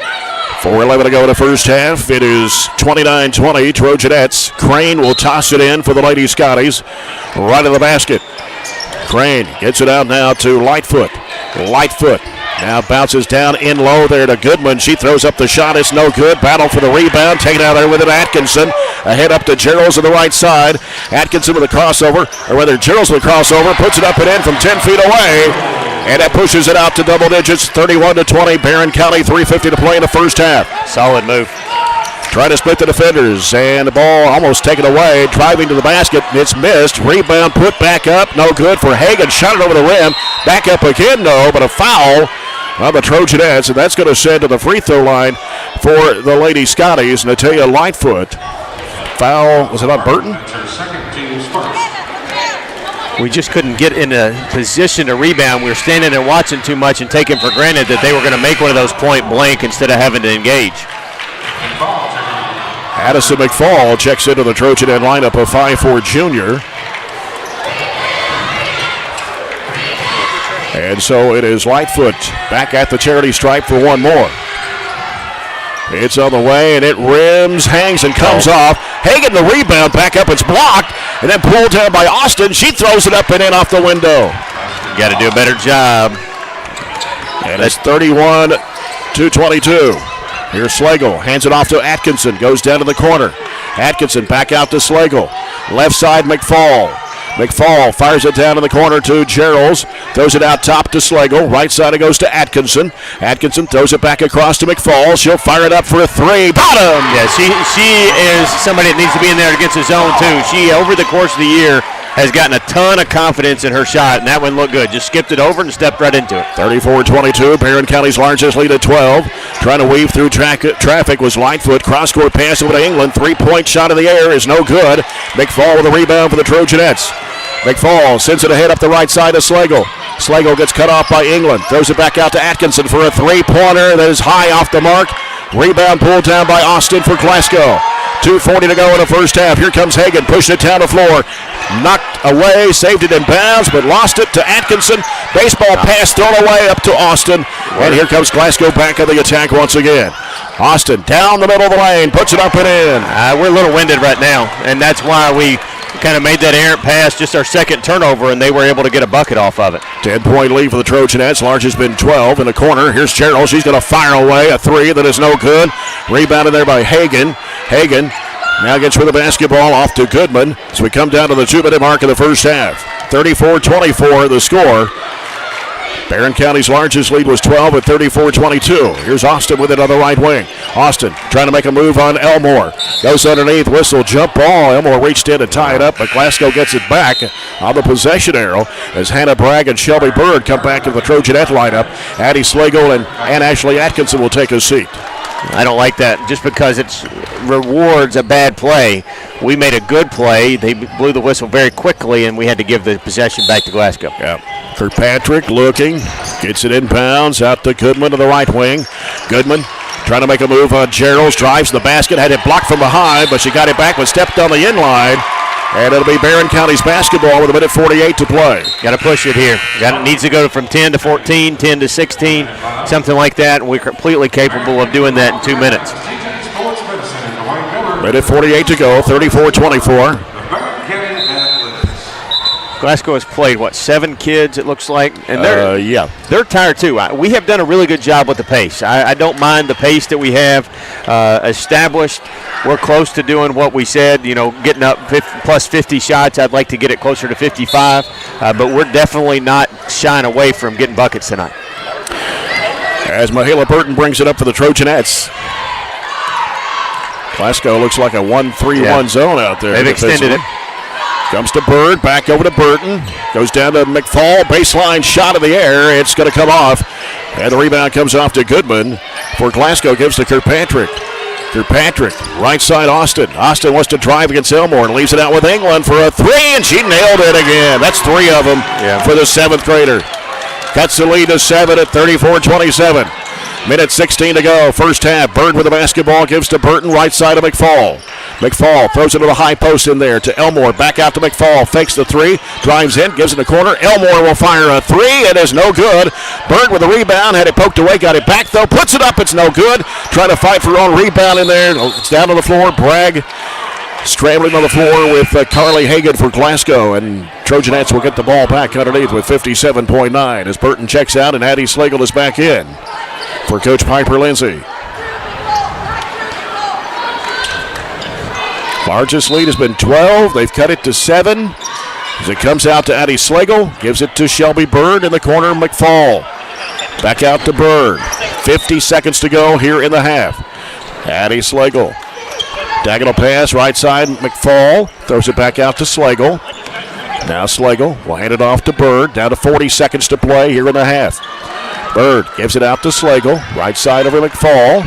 4:11 to go in the first half. It is 29-20 Trojanettes. Crane will toss it in for the Lady-Scotties. Right of the basket. Crane gets it out now to Lightfoot. Lightfoot now bounces down in low there to Goodman. She throws up the shot. It's no good. Battle for the rebound. Taken out there with it, Atkinson. Ahead up to Gerald's on the right side. Atkinson with a crossover, or rather Gerald's with a crossover. Puts it up and in from 10 feet away. And that pushes it out to double digits, 31-20. Barren County, 3:50 to play in the first half. Solid move. Trying to split the defenders, and the ball almost taken away. Driving to the basket, it's missed. Rebound put back up, no good for Hagan. Shot it over the rim. Back up again, no, but a foul on the Trojanettes, and that's going to send to the free throw line for the Lady-Scotties. Natalia Lightfoot. Foul, was it on Burton? We just couldn't get in a position to rebound. We were standing there watching too much and taking for granted that they were going to make one of those point blank instead of having to engage. Addison McFall checks into the Trojanette lineup, a 5'4" junior. And so it is Lightfoot back at the charity stripe for one more. It's on the way, and it rims, hangs, and comes off. Hagan, the rebound, back up, it's blocked, and then pulled down by Austin. She throws it up and in off the window. Got to do a better job. And it's 31-22. Here's Slagle, hands it off to Atkinson, goes down to the corner. Atkinson back out to Slagle. Left side, McFall. McFall fires it down in the corner to Geralds. Throws it out top to Slagle. Right side it goes to Atkinson. Atkinson throws it back across to McFall. She'll fire it up for a three. Bottom! Yeah, she is somebody that needs to be in there against the zone, too. She, over the course of the year, has gotten a ton of confidence in her shot, and that one looked good. Just skipped it over and stepped right into it. 34-22, Barren County's largest lead at 12. Trying to weave through traffic was Lightfoot. Cross-court pass over to England. Three-point shot in the air is no good. McFall with a rebound for the Trojanettes. McFall sends it ahead up the right side to Slagle. Slagle gets cut off by England. Throws it back out to Atkinson for a three-pointer that is high off the mark. Rebound pulled down by Austin for Glasgow. 2:40 to go in the first half. Here comes Hagan, pushing it down the floor. Knocked away, saved it in bounds, but lost it to Atkinson. Baseball pass thrown away up to Austin. And here comes Glasgow back on the attack once again. Austin down the middle of the lane, puts it up and in. We're a little winded right now, and that's why we kind of made that errant pass, just our second turnover, and they were able to get a bucket off of it. 10-point lead for the Trojanettes. Large has been 12 in the corner. Here's Gerald. She's going to fire away a three that is no good. Rebounded there by Hagan. Hagan now gets rid of the basketball off to Goodman. So we come down to the 2-minute mark of the first half. 34-24 the score. Barren County's largest lead was 12 at 34-22. Here's Austin with it on the right wing. Austin trying to make a move on Elmore. Goes underneath, whistle, jump ball. Elmore reached in to tie it up, but Glasgow gets it back on the possession arrow as Hannah Bragg and Shelby Bird come back to the Trojanette lineup. Addie Slagle and Ashley Atkinson will take a seat. I don't like that just because it rewards a bad play. We made a good play. They blew the whistle very quickly, and we had to give the possession back to Glasgow. Yeah. Kirkpatrick looking, gets it inbounds out to Goodman to the right wing. Goodman trying to make a move on Gerald's, drives the basket, had it blocked from behind, but she got it back but stepped on the inline. And it'll be Barren County's basketball with 1:48 to play. Got to push it here. Needs to go from 10 to 14, 10 to 16, something like that. And we're completely capable of doing that in 2 minutes. 1:48 to go, 34-24. Glasgow has played, 7 kids, it looks like? And they're tired, too. We have done a really good job with the pace. I don't mind the pace that we have established. We're close to doing what we said, getting up plus 50 shots. I'd like to get it closer to 55, but we're definitely not shying away from getting buckets tonight. As Mahala Burton brings it up for the Trojanettes. Glasgow looks like a 1-3-1 zone out there. They've extended it. Comes to Bird, back over to Burton. Goes down to McFall, baseline shot in the air. It's going to come off. And the rebound comes off to Goodman. For Glasgow, gives to Kirkpatrick. Kirkpatrick, right side Austin. Austin wants to drive against Elmore and leaves it out with England for a 3, and she nailed it again. That's 3 of them for the 7th grader. Cuts the lead to 7 at 34-27. Minute 16 to go, first half. Bird with the basketball, gives to Burton, right side of McFall. McFall throws it to the high post in there to Elmore. Back out to McFall, fakes the 3, drives in, gives it a corner. Elmore will fire a 3. It is no good. Bird with the rebound, had it poked away, got it back though, puts it up, it's no good. Trying to fight for her own rebound in there. It's down on the floor. Bragg scrambling on the floor with Carly Hagan for Glasgow, and Trojanettes will get the ball back underneath with 57.9 as Burton checks out and Addie Slagle is back in for Coach Piper Lindsay. Largest lead has been 12. They've cut it to 7 as it comes out to Addie Slagle. Gives it to Shelby Bird in the corner. McFall back out to Bird. 50 seconds to go here in the half. Addie Slagle. Diagonal pass, right side. McFall throws it back out to Slagle. Now Slagle will hand it off to Bird. Down to 40 seconds to play here in the half. Bird gives it out to Slagle. Right side over McFall.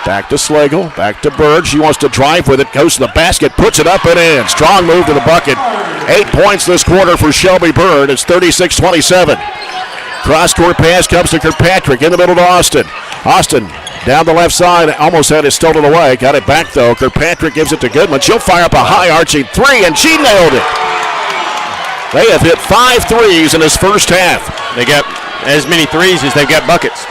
Back to Slagle, back to Bird. She wants to drive with it, goes to the basket, puts it up and in. Strong move to the bucket. 8 points this quarter for Shelby Bird. It's 36-27. Cross-court pass comes to Kirkpatrick in the middle to Austin. Austin down the left side, almost had it stolen away. Got it back though. Kirkpatrick gives it to Goodman. She'll fire up a high arching 3, and she nailed it. They have hit 5 threes in this first half. They got as many threes as they've got buckets.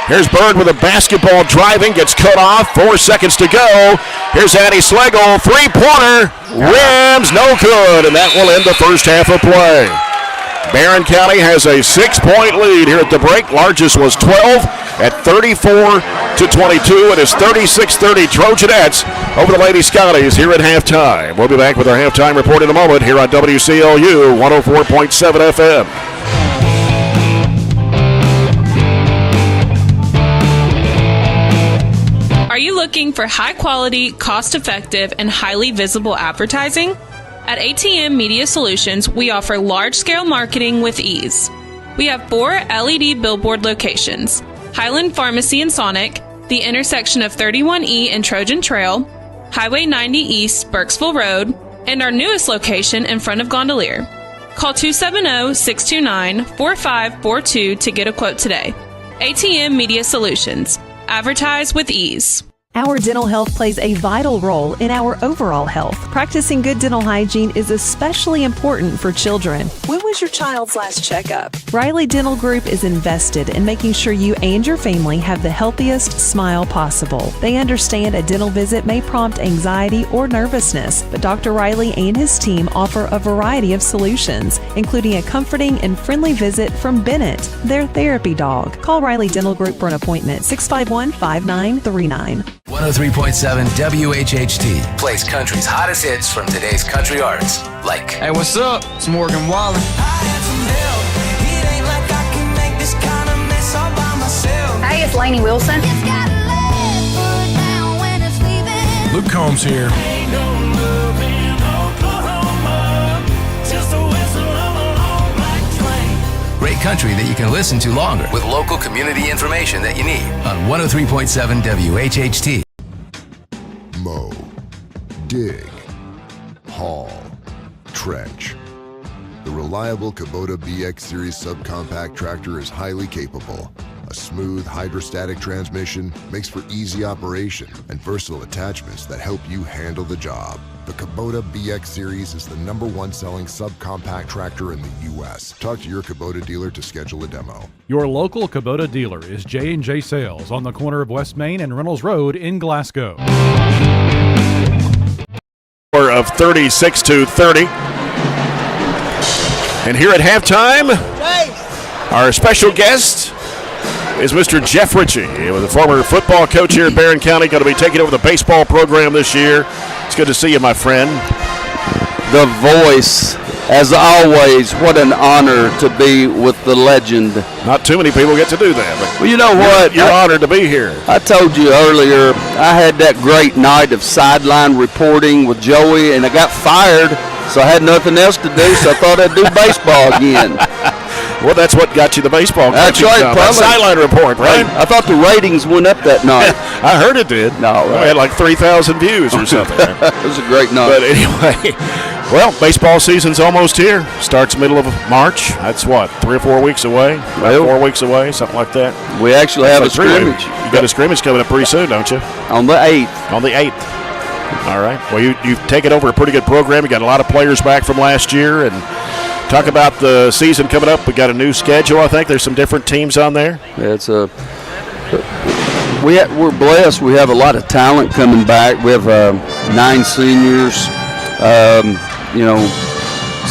Here's Bird with a basketball driving, gets cut off, 4 seconds to go. Here's Addie Slagle, 3-pointer, rims, no good, and that will end the first half of play. Barren County has a 6-point lead here at the break. Largest was 12 at 34-22. It is 36-30 Trojanettes over the Lady-Scotties here at halftime. We'll be back with our halftime report in a moment here on WCLU 104.7 FM. Are you looking for high-quality, cost-effective, and highly visible advertising? At ATM Media Solutions, we offer large-scale marketing with ease. We have 4 LED billboard locations: Highland Pharmacy in Sonic, the intersection of 31E and Trojan Trail, Highway 90 East, Burkesville Road, and our newest location in front of Gondolier. Call 270-629-4542 to get a quote today. ATM Media Solutions. Advertise with ease. Our dental health plays a vital role in our overall health. Practicing good dental hygiene is especially important for children. When was your child's last checkup? Riley Dental Group is invested in making sure you and your family have the healthiest smile possible. They understand a dental visit may prompt anxiety or nervousness, but Dr. Riley and his team offer a variety of solutions, including a comforting and friendly visit from Bennett, their therapy dog. Call Riley Dental Group for an appointment, 651-5939. 103.7 WHHT plays country's hottest hits from today's country artists, like Hey, what's up? It's Morgan Wallen. Hey, it's Lainey Wilson. Luke Combs here. great country that you can listen to longer with local community information that you need on 103.7 WHHT. Mow, dig, haul, trench. The reliable Kubota BX Series subcompact tractor is highly capable. A smooth hydrostatic transmission makes for easy operation and versatile attachments that help you handle the job. The Kubota BX Series is the #1 selling subcompact tractor in the U.S. Talk to your Kubota dealer to schedule a demo. Your local Kubota dealer is J&J Sales on the corner of West Main and Reynolds Road in Glasgow. Of 36-30. And here at halftime, our special guest is Mr. Jeff Ritchie, the former football coach here at Barren County, going to be taking over the baseball program this year. It's good to see you, my friend. The voice, as always, what an honor to be with the legend. Not too many people get to do that. But well, you know what? You're honored to be here. I told you earlier, I had that great night of sideline reporting with Joey, and I got fired, so I had nothing else to do, so I thought I'd do baseball again. Well, that's what got you the baseball. That's right, probably. Sideline report, right? I thought the ratings went up that night. I heard it did. No, right. We had like 3,000 views or something. It was a great night. But anyway, well, baseball season's almost here. Starts middle of March. That's what, 3 or 4 weeks away? About 4 weeks away, something like that. We actually have a scrimmage. You got a scrimmage coming up pretty soon, don't you? On the 8th. On the 8th. All right. Well, you've taken over a pretty good program. You got a lot of players back from last year, and talk about the season coming up. We got a new schedule. I think there's some different teams on there. Yeah, we're blessed. We have a lot of talent coming back. We have 9 seniors,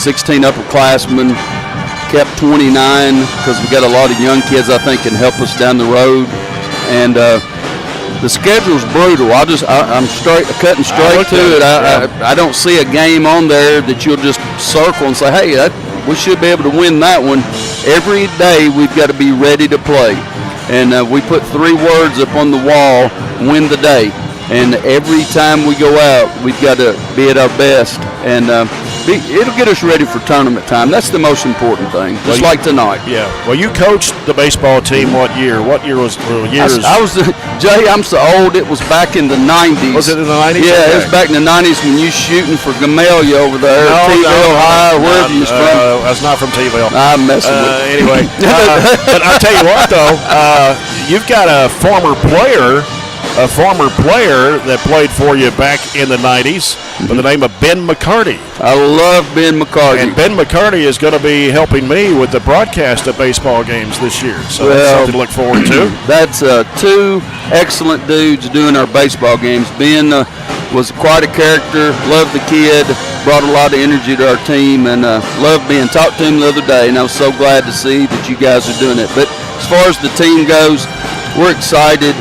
16 upperclassmen, kept 29 because we got a lot of young kids I think can help us down the road, and the schedule's brutal. I'm cutting straight to it. I don't see a game on there that you'll just circle and say, hey, we should be able to win that one. Every day we've got to be ready to play. And we put 3 words up on the wall, win the day. And every time we go out, we've got to be at our best. And it'll get us ready for tournament time. That's the most important thing, just like tonight. Yeah. Well, you coached the baseball team what year? What year was years? I was, Jay, I'm so old, it was back in the 90s. Was it in the 90s? Yeah, okay. It was back in the 90s when you shooting for Gamelia over there, T-Ville High, wherever you was from. I was not from T-Ville. I'm messing with you. Anyway, but I'll tell you what, though, you've got a former player that played for you back in the 90s by the name of Ben McCarty. I love Ben McCarty. And Ben McCarty is going to be helping me with the broadcast of baseball games this year. So that's something to look forward to. That's 2 excellent dudes doing our baseball games. Ben was quite a character, loved the kid, brought a lot of energy to our team, and loved Ben. Talked to him the other day, and I was so glad to see that you guys are doing it. But as far as the team goes, we're excited.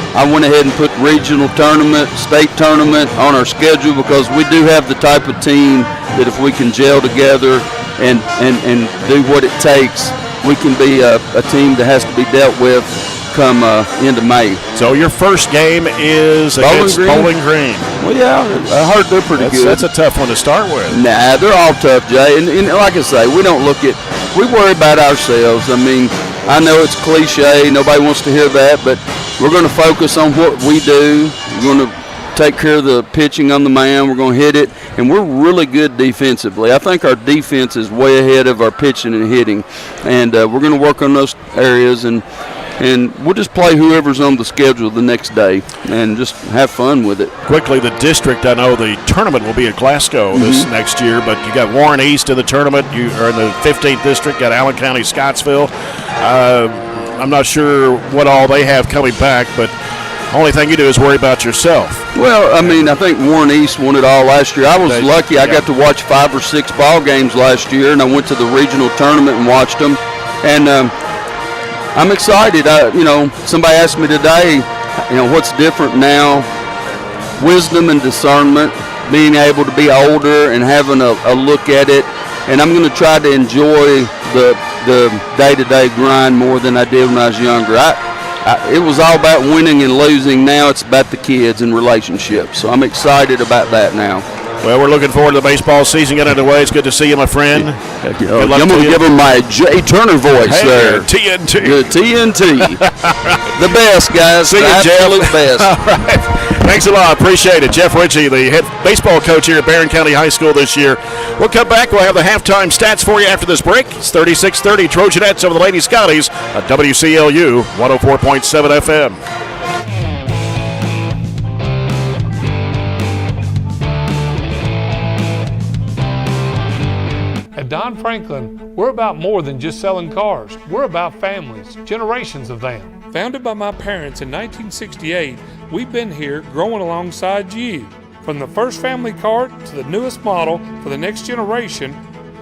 I went ahead and put regional tournament, state tournament on our schedule because we do have the type of team that if we can gel together and do what it takes, we can be a team that has to be dealt with come into May. So your first game is against Bowling Green. Well, yeah, I heard they're pretty good. That's a tough one to start with. Nah, they're all tough, Jay. And like I say, we worry about ourselves. I mean, I know it's cliche, nobody wants to hear that, but we're going to focus on what we do. We're going to take care of the pitching on the mound. We're going to hit it, and we're really good defensively. I think our defense is way ahead of our pitching and hitting, and we're going to work on those areas, and we'll just play whoever's on the schedule the next day and just have fun with it. Quickly, the district, I know the tournament will be at Glasgow this next year, but you got Warren East in the tournament. You are in the 15th district, got Allen County, Scottsville. I'm not sure what all they have coming back, but only thing you do is worry about yourself. Well, I mean, I think Warren East won it all last year. I was lucky. I got to watch 5 or 6 ball games last year, and I went to the regional tournament and watched them. And I'm excited. Somebody asked me today, what's different now? Wisdom and discernment, being able to be older and having a look at it. And I'm going to try to enjoy the day-to-day grind more than I did when I was younger. It was all about winning and losing. Now it's about the kids and relationships. So I'm excited about that now. Well, we're looking forward to the baseball season getting underway. It's good to see you, my friend. I'm going to give him my Jay Turner voice there. TNT. Good TNT. The best, guys. See you, the Jeff. absolute best. All right. Thanks a lot. Appreciate it. Jeff Ritchie, the head baseball coach here at Barren County High School this year. We'll come back. We'll have the halftime stats for you after this break. It's 36-30 Trojanettes over the Lady-Scotties at WCLU 104.7 FM. At Don Franklin, we're about more than just selling cars. We're about families, generations of them. Founded by my parents in 1968, we've been here growing alongside you. From the first family car to the newest model for the next generation,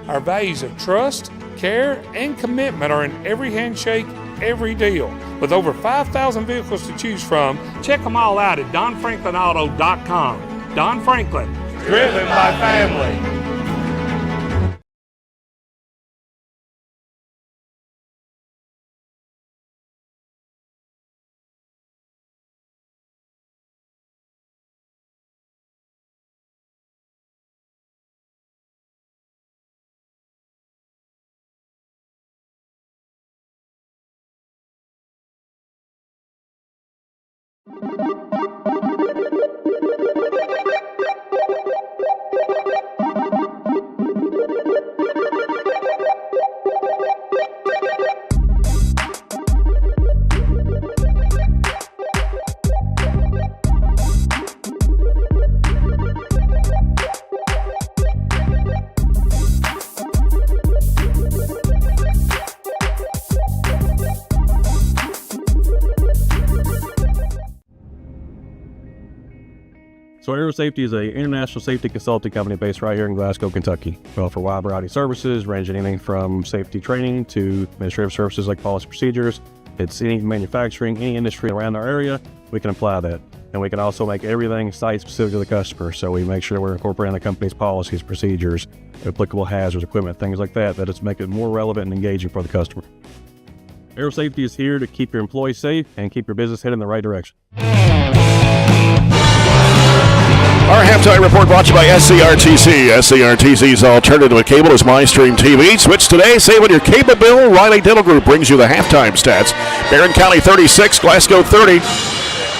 Our values of trust, care, and commitment are in every handshake, every deal. With over 5,000 vehicles to choose from, check them all out at DonFranklinAuto.com. Don Franklin, driven by family. So Aero Safety is an international safety consulting company based right here in Glasgow, Kentucky. We offer a wide variety of services, ranging anything from safety training to administrative services like policy procedures. It's any manufacturing, any industry around our area, we can apply that. And we can also make everything site-specific to the customer. So we make sure we're incorporating the company's policies, procedures, applicable hazards, equipment, things like that, that it's make it more relevant and engaging for the customer. Aero Safety is here to keep your employees safe and keep your business headed in the right direction. Our halftime report brought to you by SCRTC. SCRTC's alternative to cable is MyStream TV. Switch today, save on your cable bill. Riley Dental Group brings you the halftime stats. Barren County 36, Glasgow 30.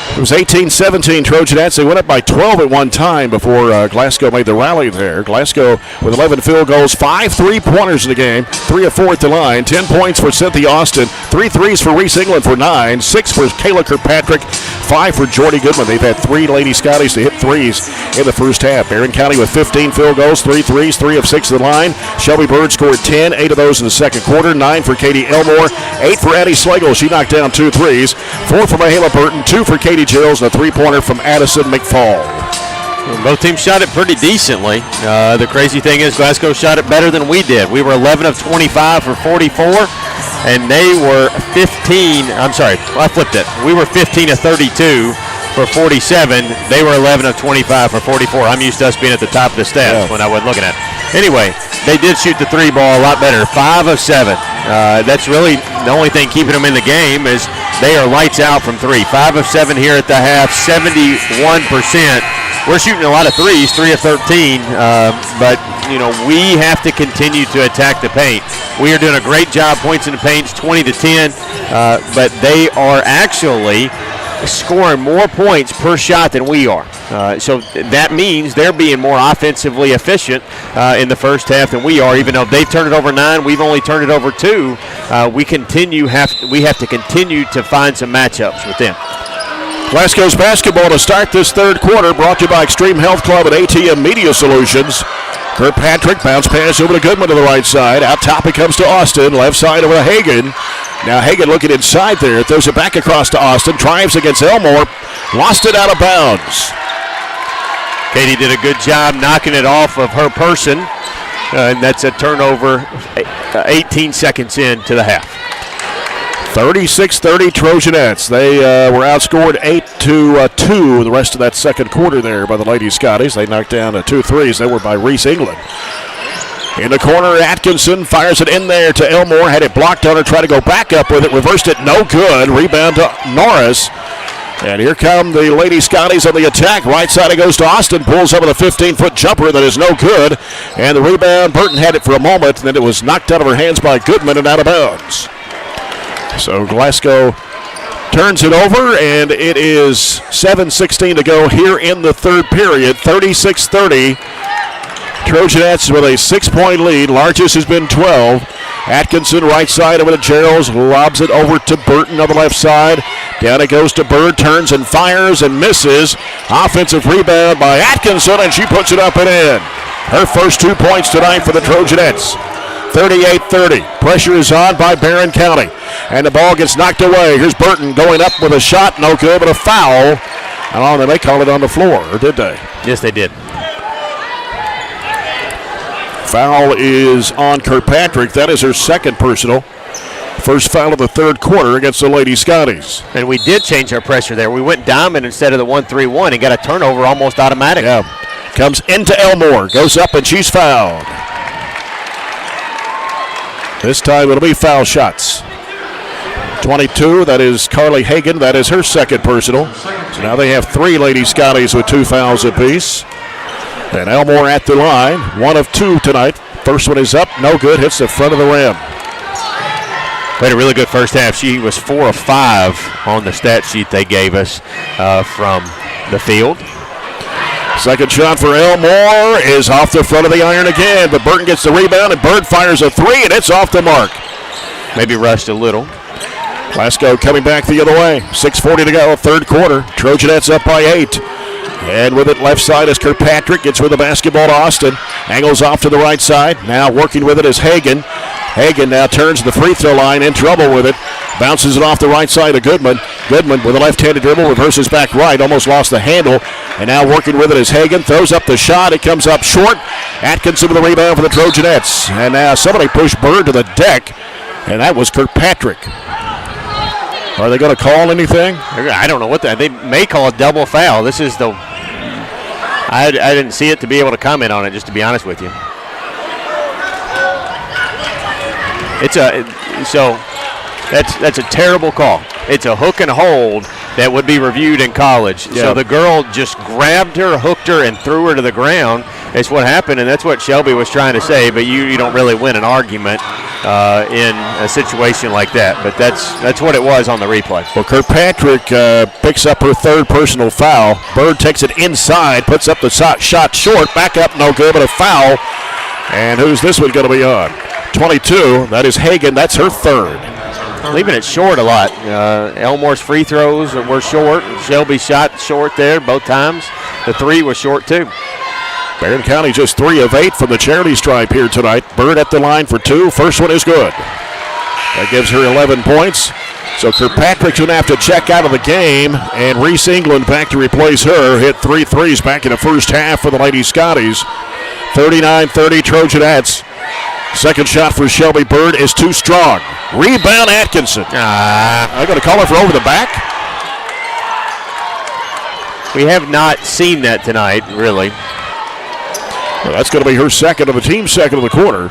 It was 18-17 Trojanettes. They went up by 12 at one time before Glasgow made the rally there. Glasgow with 11 field goals, 5 3-pointers in the game, 3 of 4 at the line, 10 points for Cynthia Austin, 3 threes for Reese England for 9, 6 for Kayla Kirkpatrick, 5 for Jordy Goodman. They've had 3 Lady-Scotties to hit threes in the first half. Barren County with 15 field goals, 3 threes, 3 of 6 at the line. Shelby Bird scored 10, 8 of those in the second quarter, 9 for Katie Elmore, 8 for Addie Slagle. She knocked down 2 threes, 4 for Mahala Burton, 2 for Katie Jills, and a 3-pointer from Addison McFall. Both teams shot it pretty decently. The crazy thing is Glasgow shot it better than we did. We were 11 of 25 for 44, and they were 15. I'm sorry, I flipped it. We were 15 of 32 for 47. They were 11 of 25 for 44. I'm used to us being at the top of the stats when I wasn't looking at it. Anyway, they did shoot the 3 ball a lot better, 5 of 7. That's really the only thing keeping them in the game is they are lights out from 3. 5 of 7 here at the half, 71%. We're shooting a lot of threes, 3 of 13, but you know we have to continue to attack the paint. We are doing a great job, points in the paint, 20-10, but they are actually scoring more points per shot than we are. So that means they're being more offensively efficient in the first half than we are. Even though they've turned it over 9, we've only turned it over 2. We have to continue to find some matchups with them. Glasgow's basketball to start this third quarter, brought to you by Extreme Health Club and ATM Media Solutions. Kirkpatrick, bounce pass over to Goodman to the right side. Out top it comes to Austin, left side over to Hagan. Now Hagan looking inside there, throws it back across to Austin, drives against Elmore, lost it out of bounds. Katie did a good job knocking it off of her person, and that's a turnover 18 seconds into the half. 36-30 Trojanettes. They were outscored 8-2 the rest of that second quarter there by the Lady-Scotties. They knocked down 2 threes. They were by Reese England. In the corner, Atkinson fires it in there to Elmore. Had it blocked on her, tried to go back up with it. Reversed it, no good. Rebound to Norris. And here come the Lady-Scotties on the attack. Right side it goes to Austin. Pulls up with a 15-foot jumper that is no good. And the rebound, Burton had it for a moment. And then it was knocked out of her hands by Goodman and out of bounds. So Glasgow turns it over, and it is 7:16 to go here in the third period. 36-30. Trojanettes with a 6-point lead. Largest has been 12. Atkinson right side over to Gerald's, lobs it over to Burton on the left side. Down it goes to Bird, turns and fires and misses. Offensive rebound by Atkinson, and she puts it up and in. Her first 2 points tonight for the Trojanettes. 38-30. Pressure is on by Barren County. And the ball gets knocked away. Here's Burton going up with a shot. No good, but a foul. Oh, they may call it on the floor, or did they? Yes, they did. Foul is on Kirkpatrick. That is her second personal. First foul of the third quarter against the Lady-Scotties. And we did change our pressure there. We went diamond instead of the 1-3-1 and got a turnover almost automatic. Yeah. Comes into Elmore. Goes up and she's fouled. This time it'll be foul shots. 22, that is Carly Hagan. That is her second personal. So now they have 3 Lady-Scotties with 2 fouls apiece. And Elmore at the line. 1 of 2 tonight. First one is up. No good. Hits the front of the rim. Played a really good first half. She was 4 of 5 on the stat sheet they gave us from the field. Second shot for Elmore is off the front of the iron again, but Burton gets the rebound, and Bird fires a 3, and it's off the mark. Maybe rushed a little. Glasgow coming back the other way. 6:40 to go, third quarter. Trojanettes up by 8. And with it left side is Kirkpatrick. Gets with the basketball to Austin. Angles off to the right side. Now working with it is Hagan. Hagan now turns the free throw line, in trouble with it. Bounces it off the right side to Goodman. Goodman with a left-handed dribble, reverses back right, almost lost the handle. And now working with it is Hagan. Throws up the shot. It comes up short. Atkinson with the rebound for the Trojanettes. And now somebody pushed Bird to the deck, and that was Kirkpatrick. Are they going to call anything? I don't know what they may call a double foul. This is the. I didn't see it to be able to comment on it, just to be honest with you. That's a terrible call. It's a hook and hold that would be reviewed in college. Yeah. So the girl just grabbed her, hooked her, and threw her to the ground. It's what happened, and that's what Shelby was trying to say. But you don't really win an argument in a situation like that. But that's what it was on the replay. Well, Kirkpatrick picks up her third personal foul. Bird takes it inside, puts up the shot short. Back up, no good, but a foul. And who's this one going to be on? 22. That is Hagan. That's her third. Leaving it short a lot. Elmore's free throws were short. Shelby shot short there both times. The 3 was short too. Barren County just 3 of 8 from the charity stripe here tonight. Bird at the line for 2. First one is good. That gives her 11 points. So Kirkpatrick's going to have to check out of the game, and Reese England back to replace her. Hit 3 threes back in the first half for the Lady-Scotties. 39-30 Trojanettes. Second shot for Shelby Bird is too strong. Rebound Atkinson. I'm going to call it for over the back. We have not seen that tonight, really. Well, that's going to be her second of the team, second of the quarter.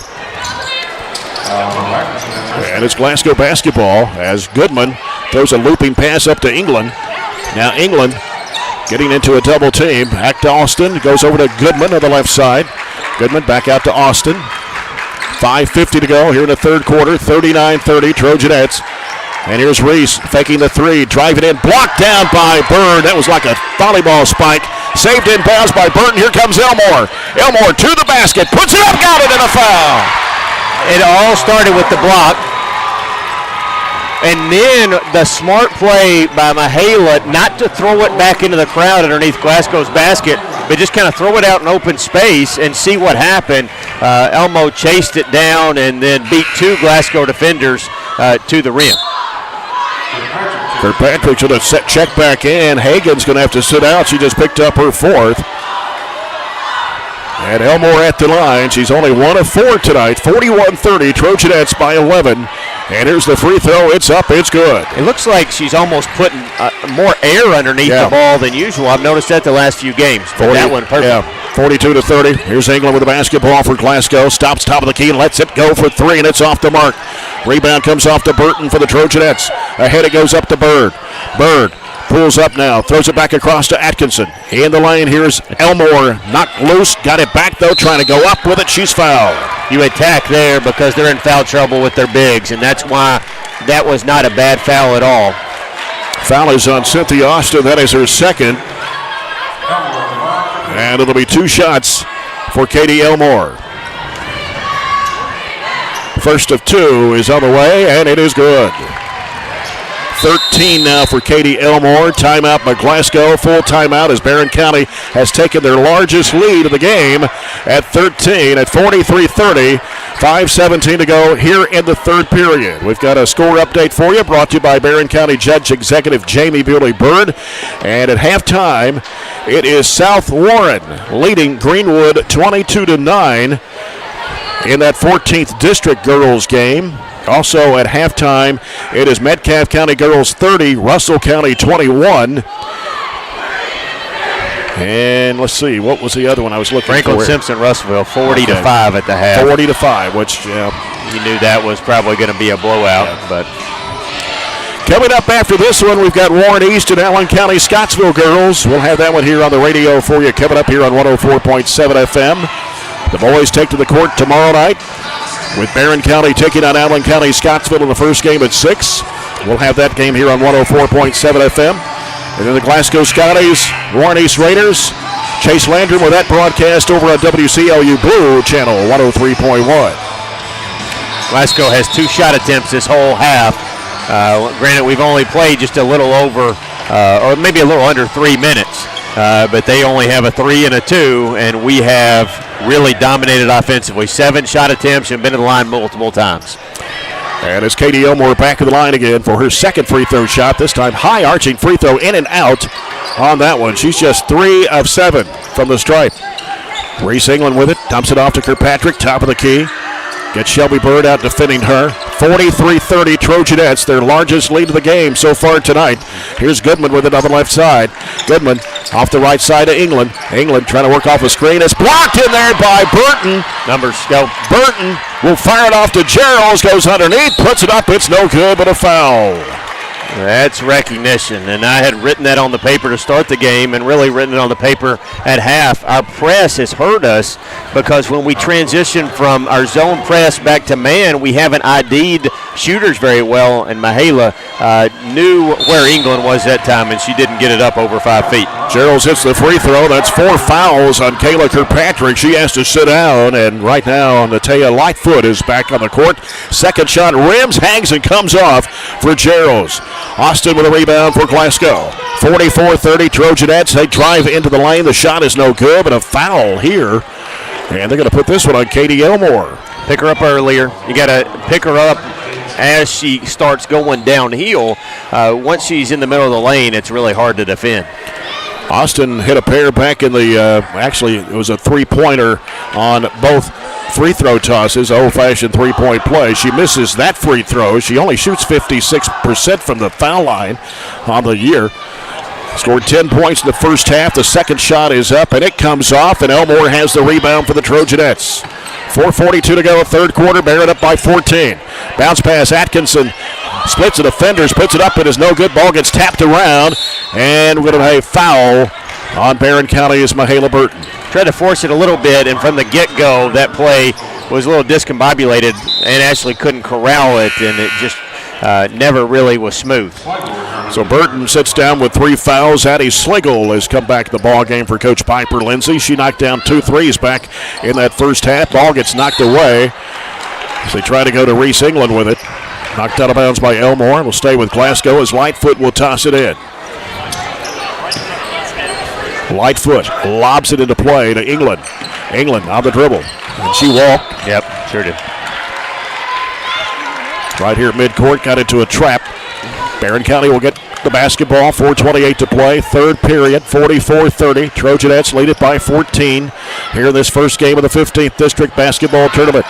And it's Glasgow basketball as Goodman throws a looping pass up to England. Now England getting into a double team. Back to Austin. Goes over to Goodman on the left side. Goodman back out to Austin. 5:50 to go here in the third quarter. 39-30 Trojanettes. And here's Reese faking the 3. Driving in. Blocked down by Byrne. That was like a volleyball spike. Saved in bounds by Burton. Here comes Elmore. Elmore to the basket. Puts it up. Got it, and a foul. It all started with the block. And then the smart play by Mihala not to throw it back into the crowd underneath Glasgow's basket, but just kind of throw it out in open space and see what happened. Elmo chased it down and then beat 2 Glasgow defenders to the rim. Kirkpatrick's going to check back in. Hagan's going to have to sit out. She just picked up her 4th. And Elmore at the line. She's only 1 of 4 tonight. 41-30, Trojanettes by 11. And here's the free throw. It's up. It's good. It looks like she's almost putting more air underneath the ball than usual. I've noticed that the last few games. That one perfect. Yeah, 42-30. Here's England with the basketball for Glasgow. Stops top of the key and lets it go for 3, and it's off the mark. Rebound comes off to Burton for the Trojanettes. Ahead it goes up to Bird. Bird pulls up now, throws it back across to Atkinson. In the lane, here's Elmore. Knocked loose, got it back though, trying to go up with it. She's fouled. You attack there because they're in foul trouble with their bigs, and that's why that was not a bad foul at all. Foul is on Cynthia Austin. That is her second. And it'll be 2 shots for Katie Elmore. First of 2 is on the way, and it is good. 13 now for Katie Elmore. Timeout by Glasgow. Full timeout as Barren County has taken their largest lead of the game at 13 at 43-30. 5:17 to go here in the third period. We've got a score update for you brought to you by Barren County Judge Executive Jamie Bewley-Bird. And at halftime, it is South Warren leading Greenwood 22-9. in that 14th District girls game. Also at halftime, it is Metcalfe County girls 30, Russell County 21. And let's see, what was the other one I was looking Franklin for? Simpson, Russellville, 40 to 5 at the half. 40 to 5, which you knew that was probably going to be a blowout, but. Coming up after this one, we've got Warren East and Allen County Scottsville girls. We'll have that one here on the radio for you coming up here on 104.7 FM. The boys take to the court tomorrow night with Barren County taking on Allen County Scottsville in the first game at 6. We'll have that game here on 104.7 FM. And then the Glasgow Scotties, Warren East Raiders. Chase Landrum with that broadcast over on WCLU Blue Channel 103.1. Glasgow has 2 shot attempts this whole half. Granted, we've only played just a little over, or maybe a little under 3 minutes, but they only have a 3 and a 2, and we have really dominated offensively. 7 shot attempts and been to the line multiple times. And it's Katie Elmore back of the line again for her second free throw shot, this time high arching free throw in and out on that one. She's just 3 of 7 from the stripe. Reese England with it, dumps it off to Kirkpatrick, top of the key. Gets Shelby Bird out defending her. 43-30 Trojanettes, their largest lead of the game so far tonight. Here's Goodman with it on the left side. Goodman off the right side to England. England trying to work off a screen. It's blocked in there by Burton. Numbers go. Burton will fire it off to Gerald. Goes underneath, puts it up. It's no good, but a foul. That's recognition, and I had written that on the paper to start the game and really written it on the paper at half. Our press has hurt us because when we transition from our zone press back to man, we haven't ID'd shooters very well, and Mihaela knew where England was that time, and she didn't get it up over 5 feet. Gerald hits the free throw. That's 4 fouls on Kayla Kirkpatrick. She has to sit down, and right now Natea Lightfoot is back on the court. Second shot rims, hangs, and comes off for Gerald. Austin with a rebound for Glasgow. 44-30 Trojanettes. They drive into the lane. The shot is no good, but a foul here. And they're going to put this one on Katie Elmore. Pick her up earlier. You got to pick her up as she starts going downhill. Once she's in the middle of the lane, it's really hard to defend. Austin hit a pair back in the, actually it was a three-pointer on both free throw tosses, old-fashioned three-point play. She misses that free throw. She only shoots 56% from the foul line on the year. Scored 10 points in the first half. The second shot is up, and it comes off, and Elmore has the rebound for the Trojanettes. 4:42 to go, third quarter. Barren up by 14. Bounce pass, Atkinson splits the defenders, puts it up, it is no good. Ball gets tapped around, and we're going to have a foul on Barren County is Mihaela Burton. Tried to force it a little bit, and from the get-go, that play was a little discombobulated, and Ashley couldn't corral it, and it just never really was smooth. So Burton sits down with 3 fouls. Addie Sligel has come back to the ball game for Coach Piper Lindsay. She knocked down 2 threes back in that first half. Ball gets knocked away as they try to go to Reese England with it. Knocked out of bounds by Elmore. Will stay with Glasgow as Lightfoot will toss it in. Lightfoot lobs it into play to England. England on the dribble. And she walked. Yep, sure did. Right here at midcourt, got into a trap. Barren County will get the basketball, 4:28 to play. Third period, 44-30. Trojanettes lead it by 14 here in this first game of the 15th District Basketball Tournament.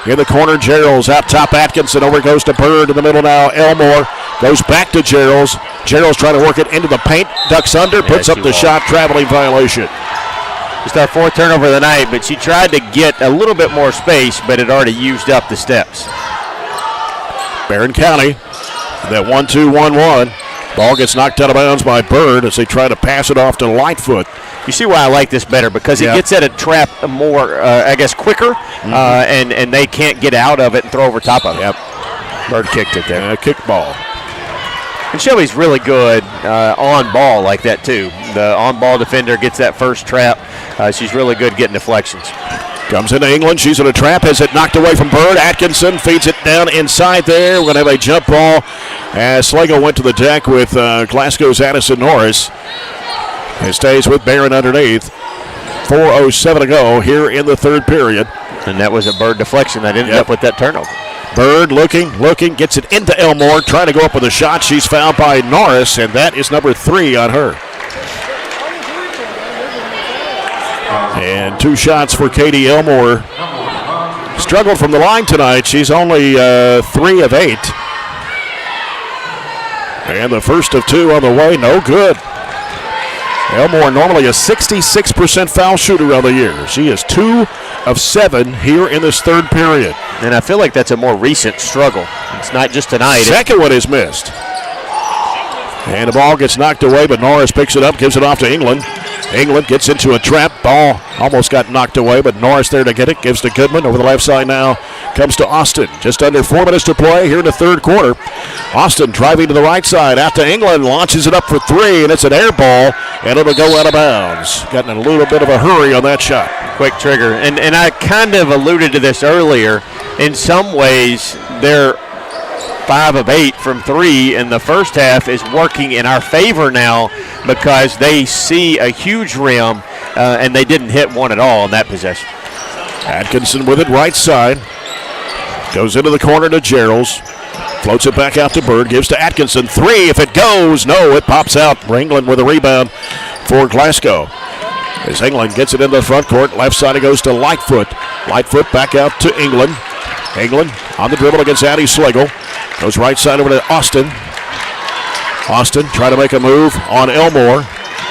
In the corner, Gerald's out top. Atkinson over goes to Bird in the middle now. Elmore goes back to Gerald's. Gerald's trying to work it into the paint. Ducks under, puts up the shot. Traveling violation. Just our 4th turnover of the night, but she tried to get a little bit more space, but had already used up the steps. Barren County, that 1-2-1-1. Ball gets knocked out of bounds by Bird as they try to pass it off to Lightfoot. You see why I like this better, because it gets at a trap more, I guess, quicker, and they can't get out of it and throw over top of it. Yep. Bird kicked it there. Kick ball. And Shelby's really good on ball like that, too. The on-ball defender gets that first trap. She's really good getting deflections. Comes into England. She's in a trap. Has it knocked away from Bird. Atkinson feeds it down inside there. We're going to have a jump ball as Sligo went to the deck with Glasgow's Addison Norris. It stays with Barren underneath. 4:07 to go here in the third period. And that was a Bird deflection that ended up with that turnover. Bird looking, gets it into Elmore, trying to go up with a shot. She's fouled by Norris, and that is number 3 on her. And 2 shots for Katie Elmore struggled from the line tonight. She's only 3 of 8. And the first of 2 on the way, no good. Elmore normally a 66% foul shooter on the year. She is 2 of 7 here in this third period. And I feel like that's a more recent struggle. It's not just tonight. Second one is missed. And the ball gets knocked away, but Norris picks it up, gives it off to England. England gets into a trap. Ball almost got knocked away, but Norris there to get it. Gives to Goodman over the left side now. Comes to Austin. Just under 4 minutes to play here in the third quarter. Austin driving to the right side. Out to England. Launches it up for 3, and it's an air ball, and it'll go out of bounds. Got in a little bit of a hurry on that shot. Quick trigger. And I kind of alluded to this earlier. In some ways, they're 5 of 8 from 3 in the first half is working in our favor now because they see a huge rim and they didn't hit one at all in that possession. Atkinson with it right side. Goes into the corner to Gerald's. Floats it back out to Bird. Gives to Atkinson. 3 if it goes. No, it pops out. England with a rebound for Glasgow. As England gets it into the front court. Left side it goes to Lightfoot. Lightfoot back out to England. England on the dribble against Addie Schlegel. Goes right side over to Austin. Austin trying to make a move on Elmore.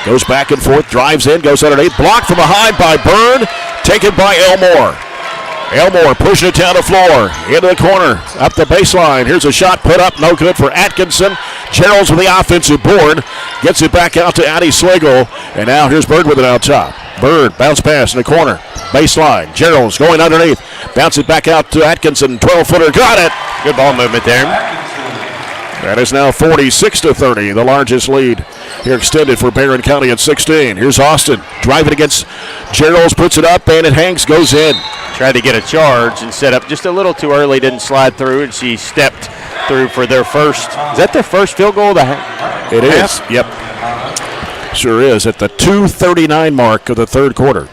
Goes back and forth, drives in, goes underneath. Blocked from behind by Bird. Taken by Elmore. Elmore pushing it down the floor. Into the corner, up the baseline. Here's a shot put up, no good for Atkinson. Gerald's with the offensive board. Gets it back out to Addie Schlegel. And now here's Bird with it out top. Bird, bounce pass in the corner. Baseline. Gerald's going underneath. Bounce it back out to Atkinson. 12-footer. Got it. Good ball movement there. That is now 46-30, the largest lead here extended for Barren County at 16. Here's Austin driving against Gerald's, puts it up, and it hangs, goes in. Tried to get a charge and set up just a little too early, didn't slide through, and she stepped through for their first. Is that their first field goal? It is. Yep. Sure is at the 2:39 mark of the third quarter.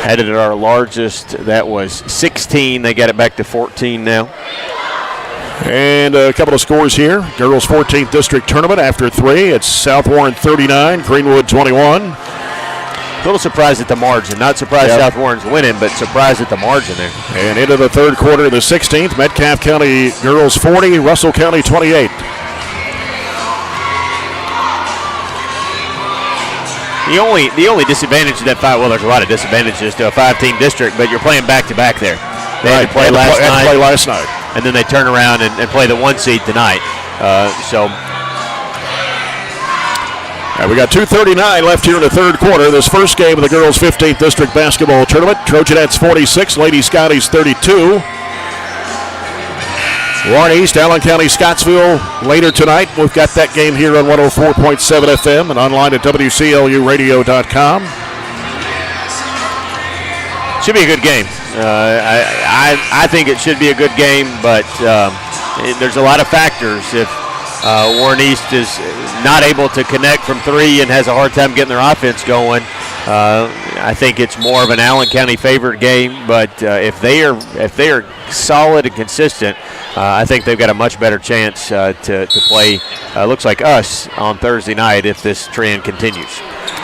Had it at our largest. That was 16. They got it back to 14 now. And a couple of scores here. Girls 14th District Tournament after 3. It's South Warren 39, Greenwood 21. A little surprised at the margin. Not surprised South Warren's winning, but surprised at the margin there. And into the third quarter, the 16th, Metcalfe County Girls 40, Russell County 28. The only disadvantage to that fight, well, there's a lot of disadvantages to a 5-team district, but you're playing back-to-back there. They had to play last night. And then they turn around and play the 1 seed tonight. We got 2:39 left here in the third quarter. This first game of the girls' 15th District Basketball Tournament. Trojanettes 46, Lady-Scotties 32. Warren East, Allen County, Scottsville later tonight. We've got that game here on 104.7 FM and online at WCLURadio.com. Should be a good game. I think it should be a good game, but there's a lot of factors. If Warren East is not able to connect from 3 and has a hard time getting their offense going, I think it's more of an Allen County favored game. But if they are solid and consistent, I think they've got a much better chance to play. Looks like us on Thursday night if this trend continues.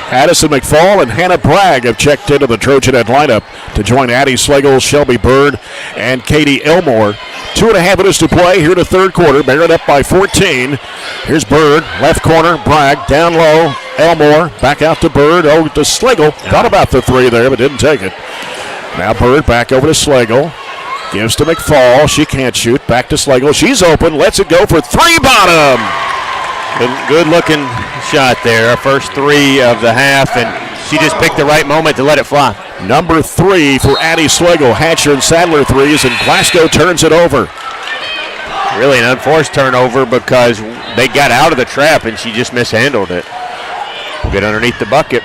Addison McFall and Hannah Bragg have checked into the Trojanet lineup to join Addie Schlegel, Shelby Bird, and Katie Elmore. 2.5 minutes to play here in the third quarter. Barren up by 14. Here's Bird, left corner, Bragg, down low, Elmore, back out to Bird, over to Schlegel. Thought about the 3 there, but didn't take it. Now Bird back over to Schlegel. Gives to McFall. She can't shoot. Back to Schlegel. She's open. Lets it go for 3 bottom. Good looking shot there. Our first 3 of the half, and she just picked the right moment to let it fly. Number 3 for Addie Schlegel. Hatcher and Sadler threes, and Glasgow turns it over. Really an unforced turnover because they got out of the trap and she just mishandled it. We'll get underneath the bucket.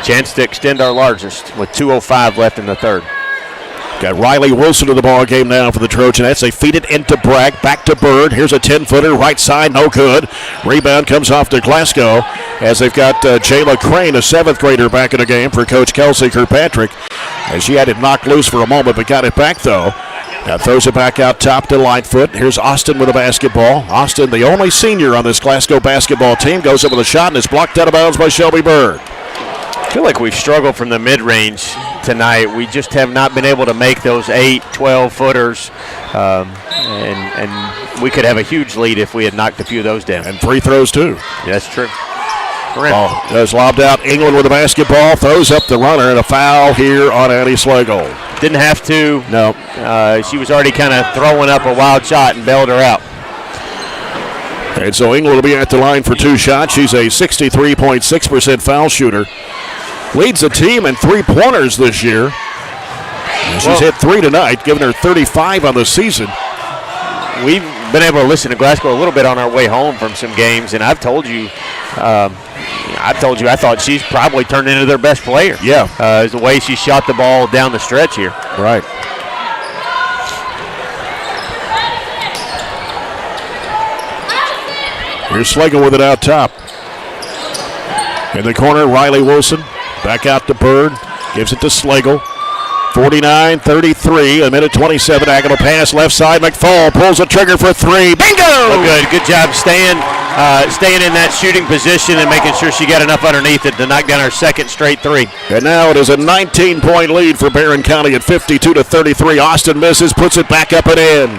Chance to extend our largest with 2:05 left in the third. Got Riley Wilson to the ball game now for the Trojanettes. They feed it into Bragg, back to Bird. Here's a 10-footer, right side, no good. Rebound comes off to Glasgow as they've got Jayla Crane, a 7th grader, back in the game for Coach Kelsey Kirkpatrick. As she had it knocked loose for a moment, but got it back though. Now throws it back out top to Lightfoot. Here's Austin with a basketball. Austin, the only senior on this Glasgow basketball team, goes up with a shot and is blocked out of bounds by Shelby Bird. I feel like we've struggled from the mid-range tonight. We just have not been able to make those 8, 12-footers, and we could have a huge lead if we had knocked a few of those down. And free throws, too. Yeah, that's true. Ball goes lobbed out. England with the basketball, throws up the runner, and a foul here on Addie Slagle. Didn't have to. No. She was already kind of throwing up a wild shot and bailed her out. And so England will be at the line for 2 shots. She's a 63.6% foul shooter. Leads the team in 3-pointers this year. And she's hit 3 tonight, giving her 35 on the season. We've been able to listen to Glasgow a little bit on our way home from some games, and I've told you I thought she's probably turned into their best player. Yeah. The way she shot the ball down the stretch here. Right. Here's Slagle with it out top. In the corner, Riley Wilson. Back out to Bird. Gives it to Slagle. 49-33, a minute 27. Diagonal pass, left side. McFall pulls the trigger for 3. Bingo! Oh, good job staying in that shooting position and making sure she got enough underneath it to knock down her second straight 3. And now it is a 19-point lead for Barren County at 52-33. Austin misses, puts it back up and in.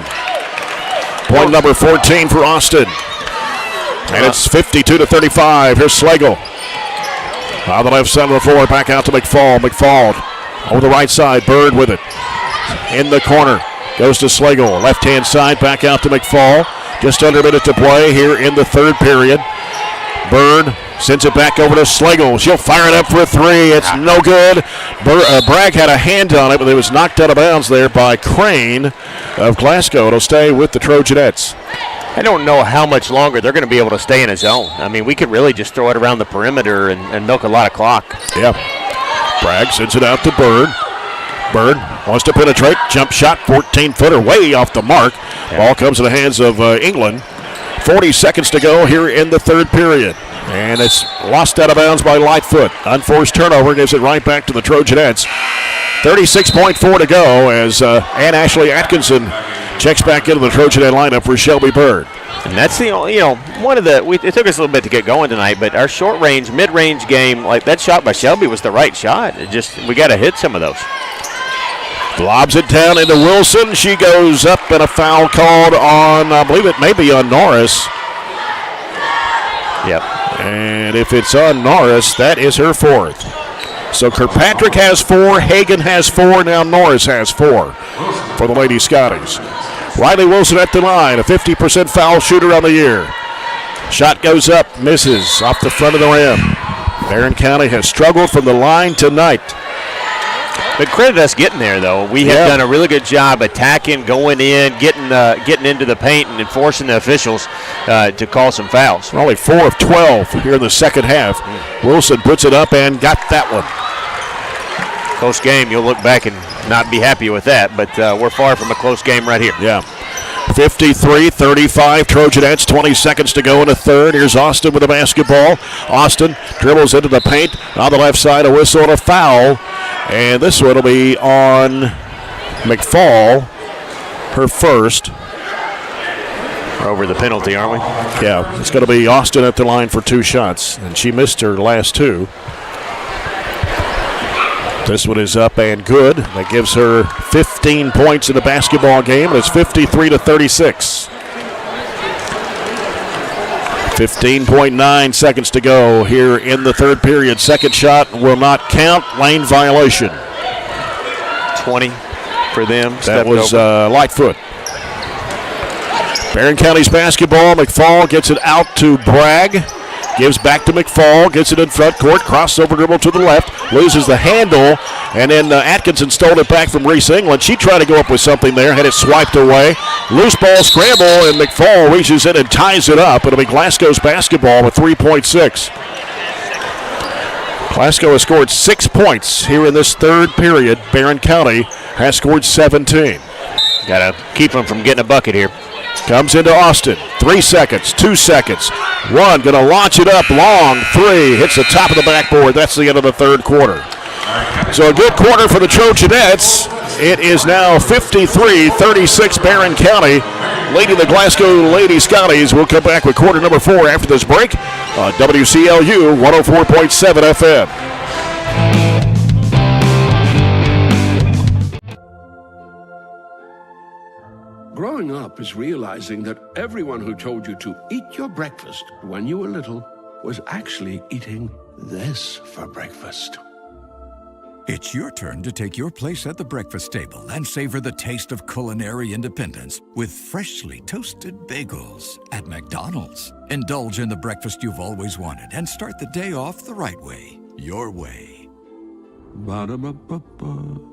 Point number 14 for Austin. And it's 52-35. Here's Slagle. On the left side of the floor, back out to McFall. McFall over the right side. Bird with it. In the corner. Goes to Slagle. Left-hand side, back out to McFall. Just under a minute to play here in the third period. Bird sends it back over to Slagle. She'll fire it up for a 3. It's no good. Bragg had a hand on it, but it was knocked out of bounds there by Crane of Glasgow. It'll stay with the Trojanettes. I don't know how much longer they're going to be able to stay in a zone. I mean, we could really just throw it around the perimeter and milk a lot of clock. Yeah. Bragg sends it out to Bird. Bird wants to penetrate. Jump shot, 14-footer, way off the mark. Yeah. Ball comes in the hands of England. 40 seconds to go here in the third period. And it's lost out of bounds by Lightfoot. Unforced turnover gives it right back to the Trojanettes. 36.4 to go as Ann Ashley Atkinson checks back into the Trojanet lineup for Shelby Bird. And that's the only, one of the, it took us a little bit to get going tonight, but our short range, mid-range game, like that shot by Shelby was the right shot. We got to hit some of those. Lobs it down into Wilson. She goes up and a foul called on, I believe it may be on Norris. Yep. And if it's on Norris, that is her 4th. So Kirkpatrick has 4, Hagan has 4, now Norris has 4 for the Lady-Scotties. Riley Wilson at the line, a 50% foul shooter on the year. Shot goes up, misses off the front of the rim. Barren County has struggled from the line tonight. But credit us getting there, though. We have done a really good job attacking, going in, getting into the paint, and enforcing the officials to call some fouls. We're only 4 of 12 here in the second half. Wilson puts it up and got that one. Close game. You'll look back and not be happy with that, but we're far from a close game right here. Yeah. 53-35, Trojanettes, 20 seconds to go in the third. Here's Austin with the basketball. Austin dribbles into the paint. On the left side, a whistle and a foul. And this one will be on McFall, her first. We're over the penalty, aren't we? Yeah, it's going to be Austin at the line for 2 shots, and she missed her last 2. This one is up and good. That gives her 15 points in the basketball game, and it's 53-36. 15.9 seconds to go here in the third period. Second shot will not count. Lane violation. 20 for them. That was Lightfoot. Barren County's basketball. McFall gets it out to Bragg. Gives back to McFall, gets it in front court, crossover dribble to the left, loses the handle, and then Atkinson stole it back from Reese England. She tried to go up with something there, had it swiped away. Loose ball scramble, and McFall reaches in and ties it up. It'll be Glasgow's basketball with 3.6. Glasgow has scored 6 points here in this third period. Barren County has scored 17. Got to keep them from getting a bucket here. Comes into Austin. 3 seconds, 2 seconds. 1, going to launch it up long. 3, hits the top of the backboard. That's the end of the third quarter. So a good quarter for the Trojanettes. It is now 53-36 Barren County, leading the Glasgow Lady-Scotties. We'll come back with quarter number 4 after this break on WCLU 104.7 FM. Growing up is realizing that everyone who told you to eat your breakfast when you were little was actually eating this for breakfast. It's your turn to take your place at the breakfast table and savor the taste of culinary independence with freshly toasted bagels at McDonald's. Indulge in the breakfast you've always wanted and start the day off the right way, your way. Ba-da-ba-ba-ba.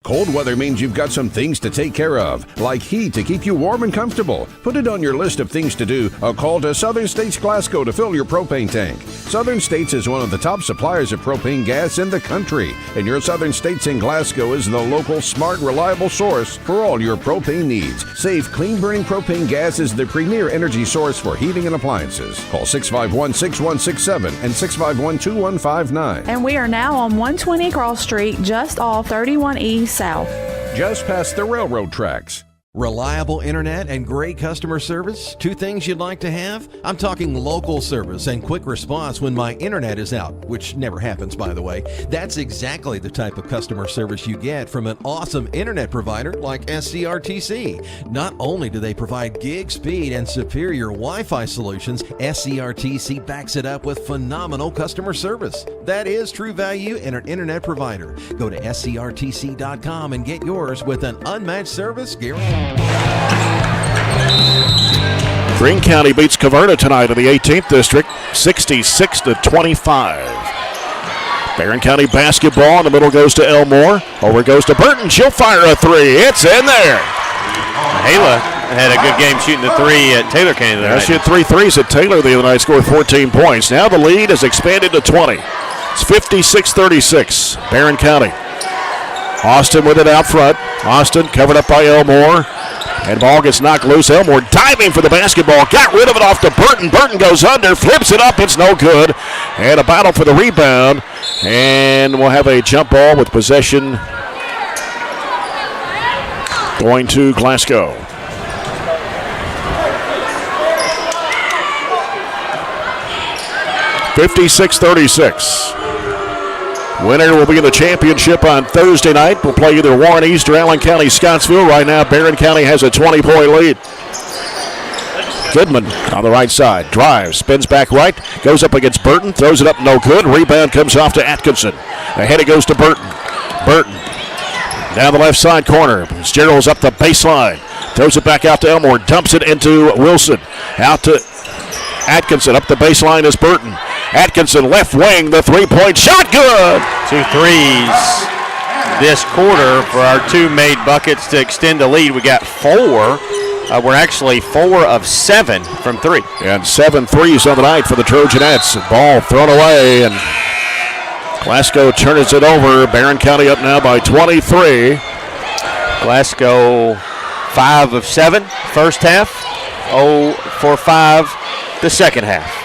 Cold weather means you've got some things to take care of, like heat to keep you warm and comfortable. Put it on your list of things to do. A call to Southern States Glasgow to fill your propane tank. Southern States is one of the top suppliers of propane gas in the country, and your Southern States in Glasgow is the local, smart, reliable source for all your propane needs. Safe, clean-burning propane gas is the premier energy source for heating and appliances. Call 651-6167 and 651-2159. And we are now on 120 Cross Street, just off 31 East South. Just past the railroad tracks. Reliable internet and great customer service, two things you'd like to have? I'm talking local service and quick response when my internet is out, which never happens, by the way. That's exactly the type of customer service you get from an awesome internet provider like SCRTC. Not only do they provide gig speed and superior Wi-Fi solutions, SCRTC backs it up with phenomenal customer service. That is true value in an internet provider. Go to scrtc.com and get yours with an unmatched service guarantee. Greene County beats Caverna tonight in the 18th District, 66-25. Barren County basketball in the middle goes to Elmore. Over goes to Burton. She'll fire a three. It's in there. Hala had a good game shooting the three at Taylor County tonight. She had 3 threes at Taylor the other night, scored 14 points. Now the lead has expanded to 20. It's 56-36, Barren County. Austin with it out front. Austin covered up by Elmore. And ball gets knocked loose. Elmore diving for the basketball. Got rid of it off to Burton. Burton goes under, flips it up. It's no good. And a battle for the rebound. And we'll have a jump ball with possession going to Glasgow. (56-36). Winner will be in the championship on Thursday night. We'll play either Warren East or Allen County Scottsville. Right now, Barren County has a 20-point lead. Goodman on the right side. Drives, spins back right, goes up against Burton, throws it up, no good. Rebound comes off to Atkinson. Ahead it goes to Burton. Burton down the left side corner. Gerald's up the baseline. Throws it back out to Elmore. Dumps it into Wilson. Out to Atkinson. Up the baseline is Burton. Atkinson left wing, the three-point shot, good! 2 threes this quarter for our 2 made buckets to extend the lead. We got 4. We're actually 4 of 7 from 3. And 7 threes on the night for the Trojanettes. Ball thrown away, and Glasgow turns it over. Barren County up now by 23. Glasgow 5 of 7 first half, 0 for 5 the second half.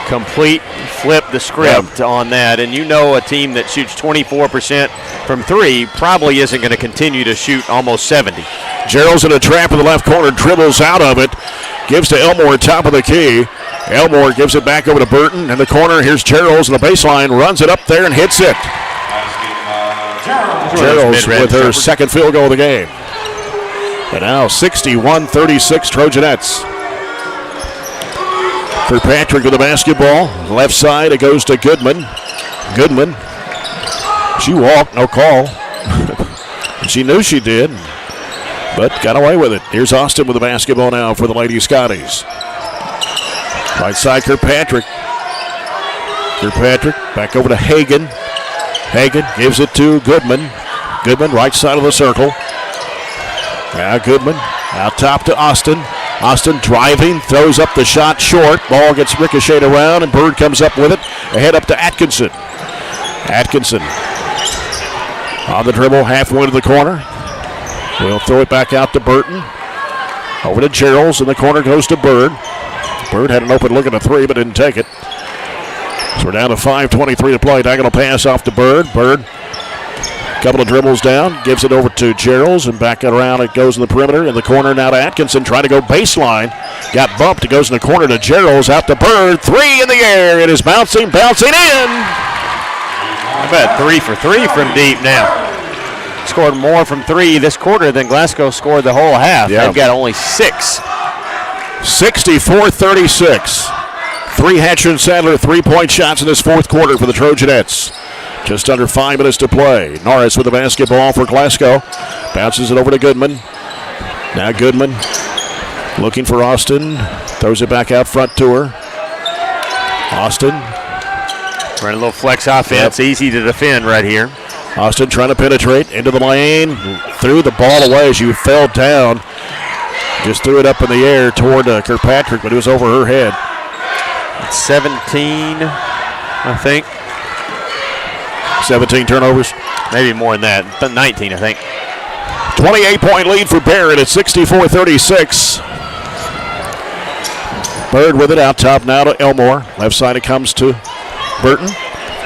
Complete flip the script on that, and you know a team that shoots 24% from 3 probably isn't going to continue to shoot almost 70. Gerald's in a trap in the left corner, dribbles out of it, gives to Elmore, top of the key. Elmore gives it back over to Burton in the corner. Here's Gerald's on the baseline, runs it up there and hits it. Gerald's with her second field goal of the game. And now 61-36 Trojanettes. Kirkpatrick with the basketball. Left side, it goes to Goodman. Goodman. She walked, no call. She knew she did, but got away with it. Here's Austin with the basketball now for the Lady-Scotties. Right side, Kirkpatrick. Kirkpatrick back over to Hagan. Hagan gives it to Goodman. Goodman, right side of the circle. Now Goodman out top to Austin. Austin driving, throws up the shot short. Ball gets ricocheted around, and Bird comes up with it. Ahead up to Atkinson. Atkinson on the dribble, halfway to the corner. We'll throw it back out to Burton. Over to Gerald's, in the corner goes to Bird. Bird had an open look at a 3, but didn't take it. So we're down to 5:23 to play. Diagonal pass off to Bird. Bird, couple of dribbles down, gives it over to Gerald's, and back around it goes in the perimeter. In the corner now to Atkinson, trying to go baseline. Got bumped, it goes in the corner to Gerald's, out to Bird. 3 in the air, it is bouncing in. How about 3 for 3 from deep now? scored more from three this quarter than Glasgow scored the whole half. Yeah. They've got only 6. 64-36. 3 Hatcher and Sadler 3-point shots in this fourth quarter for the Trojanettes. Just under 5 minutes to play. Norris with the basketball for Glasgow. Bounces it over to Goodman. Now Goodman looking for Austin. Throws it back out front to her. Austin. Running a little flex offense. Yep. Easy to defend right here. Austin trying to penetrate into the lane. Threw the ball away as you fell down. Just threw it up in the air toward Kirkpatrick, but it was over her head. 17, I think. 17 turnovers. Maybe more than that. 19, I think. 28-point lead for Barren at 64-36. Bird with it out top now to Elmore. Left side it comes to Burton.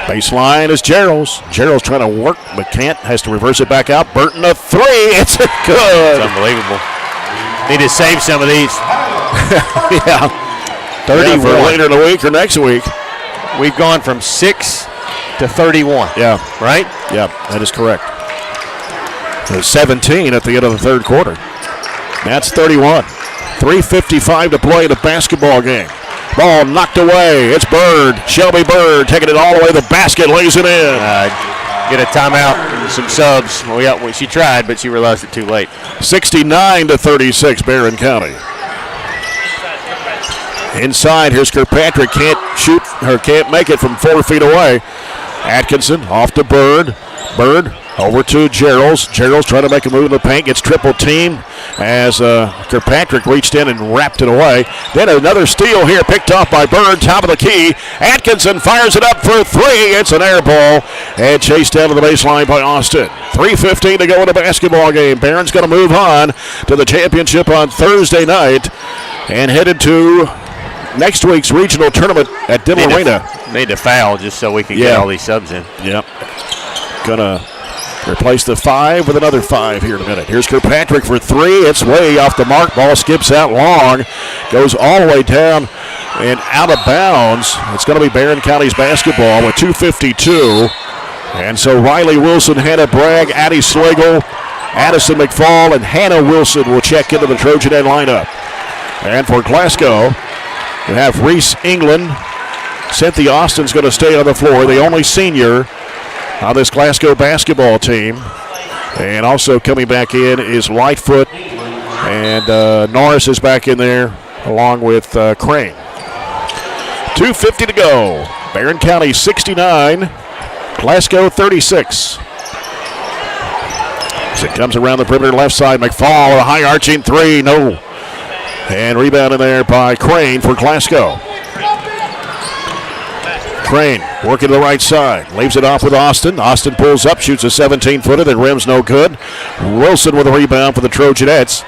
Baseline is Gerald's. Gerald's trying to work, but can't. Has to reverse it back out. Burton a 3. It's good. It's unbelievable. Need to save some of these. Yeah. 31 for later in the week or next week. We've gone from 6 to 31. Yeah. Right? Yeah, that is correct. There's 17 at the end of the third quarter. That's 31. 3:55 to play in the basketball game. Ball knocked away. It's Bird. Shelby Bird taking it all the way to the basket, lays it in. Get a timeout and some subs. Well, she tried, but she realized it too late. 69-36, Barren County. Inside, here's Kirkpatrick. Can't make it from 4 feet away. Atkinson off to Bird. Bird over to Gerald's. Gerald's trying to make a move in the paint. Gets triple teamed as Kirkpatrick reached in and wrapped it away. Then another steal here picked off by Bird. Top of the key. Atkinson fires it up for 3. It's an air ball. And chased down to the baseline by Austin. 3:15 to go in the basketball game. Barron's going to move on to the championship on Thursday night and headed to next week's regional tournament at Denver Arena. Need to foul just so we can get all these subs in. Yep. Gonna replace the 5 with another 5 here in a minute. Here's Kirkpatrick for 3. It's way off the mark. Ball skips out long. Goes all the way down and out of bounds. It's going to be Barren County's basketball with 2:52. And so Riley Wilson, Hannah Bragg, Addie Slagle, Addison McFall, and Hannah Wilson will check into the Trojanet lineup. And for Glasgow, we have Reese England. Cynthia Austin's going to stay on the floor, the only senior on this Glasgow basketball team. And also coming back in is Lightfoot, and Norris is back in there along with Crane. 2:50 to go. Barren County 69, Glasgow 36. As it comes around the perimeter left side, McFall, a high arching 3, no. And rebound in there by Crane for Glasgow. Crane working to the right side. Leaves it off with Austin. Austin pulls up, shoots a 17-footer. The rim's no good. Wilson with a rebound for the Trojanettes.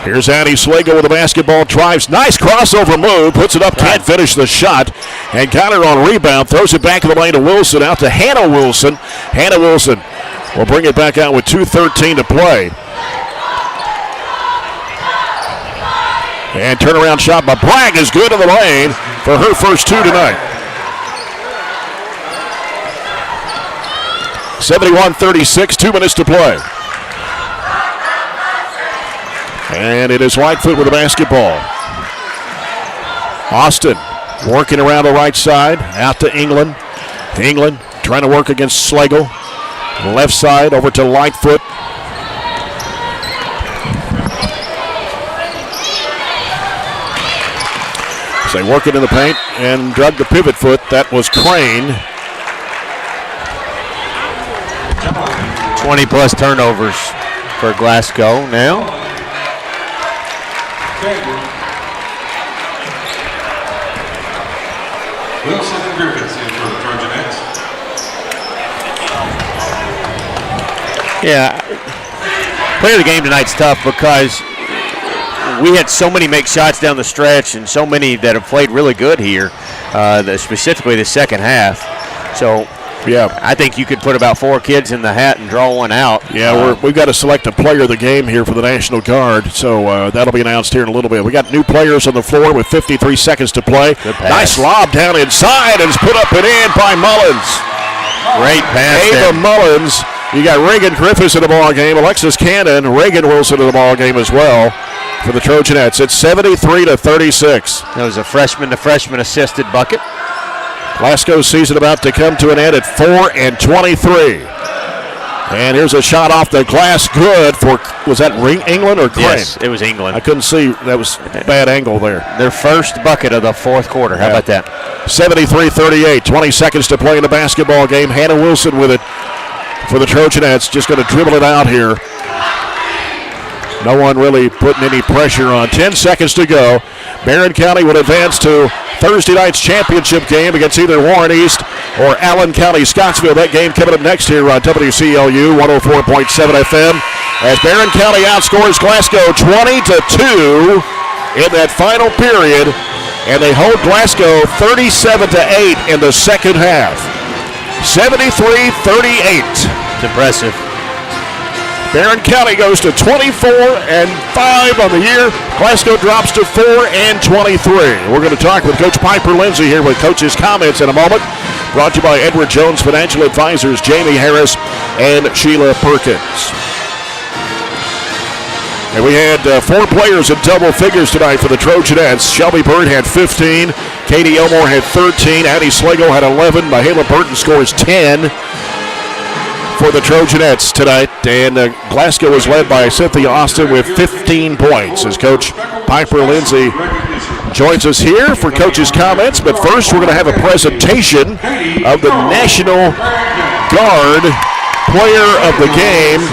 Here's Addie Slagle with the basketball. Drives. Nice crossover move. Puts it up. Can't finish the shot. And got her on rebound. Throws it back in the lane to Wilson. Out to Hannah Wilson. Hannah Wilson will bring it back out with 2:13 to play. And turnaround shot by Bragg is good in the lane for her first 2 tonight. 71-36, 2 minutes to play. And it is Lightfoot with the basketball. Austin working around the right side, out to England. England trying to work against Slagle. Left side over to Lightfoot. So they work it in the paint and drug the pivot foot. That was Crane. 20-plus turnovers for Glasgow now. Wilson and Griffiths in for the Trojanettes. Yeah, play of the game tonight's tough because we had so many make shots down the stretch and so many that have played really good here, specifically the second half. So, yeah, I think you could put about 4 kids in the hat and draw one out. Yeah, we've got to select a player of the game here for the National Guard, so that'll be announced here in a little bit. We got new players on the floor with 53 seconds to play. Nice lob down inside, and it's put up and in by Mullins. Great pass Ava there. Mullins You got Reagan Griffiths in the ball game, Alexis Cannon, Reagan Wilson in the ball game as well for the Trojanettes. It's 73-36. That was a freshman-to-freshman assisted bucket. Glasgow's season about to come to an end at 4-23. And here's a shot off the glass, good for, was that England or Crane? Yes, it was England. I couldn't see, that was a bad angle there. Their first bucket of the fourth quarter. How about that? 73-38, 20 seconds to play in the basketball game. Hannah Wilson with it for the Trojanettes, just going to dribble it out here. No one really putting any pressure on. 10 seconds to go. Barren County would advance to Thursday night's championship game against either Warren East or Allen County Scottsville. That game coming up next here on WCLU 104.7 FM as Barren County outscores Glasgow 20-2 in that final period, and they hold Glasgow 37-8 in the second half. 73-38. It's impressive. Barren County goes to 24-5 on the year. Glasgow drops to 4-23. We're going to talk with Coach Piper Lindsay here with Coach's comments in a moment. Brought to you by Edward Jones Financial Advisors, Jamie Harris and Sheila Perkins. And we had 4 players in double figures tonight for the Trojanettes. Shelby Bird had 15. Katie Elmore had 13. Addie Slagle had 11. Mahala Burton scores 10 for the Trojanettes tonight. And Glasgow is led by Cynthia Austin with 15 points as Coach Piper Lindsay joins us here for Coach's comments. But first, we're going to have a presentation of the National Guard Player of the Game.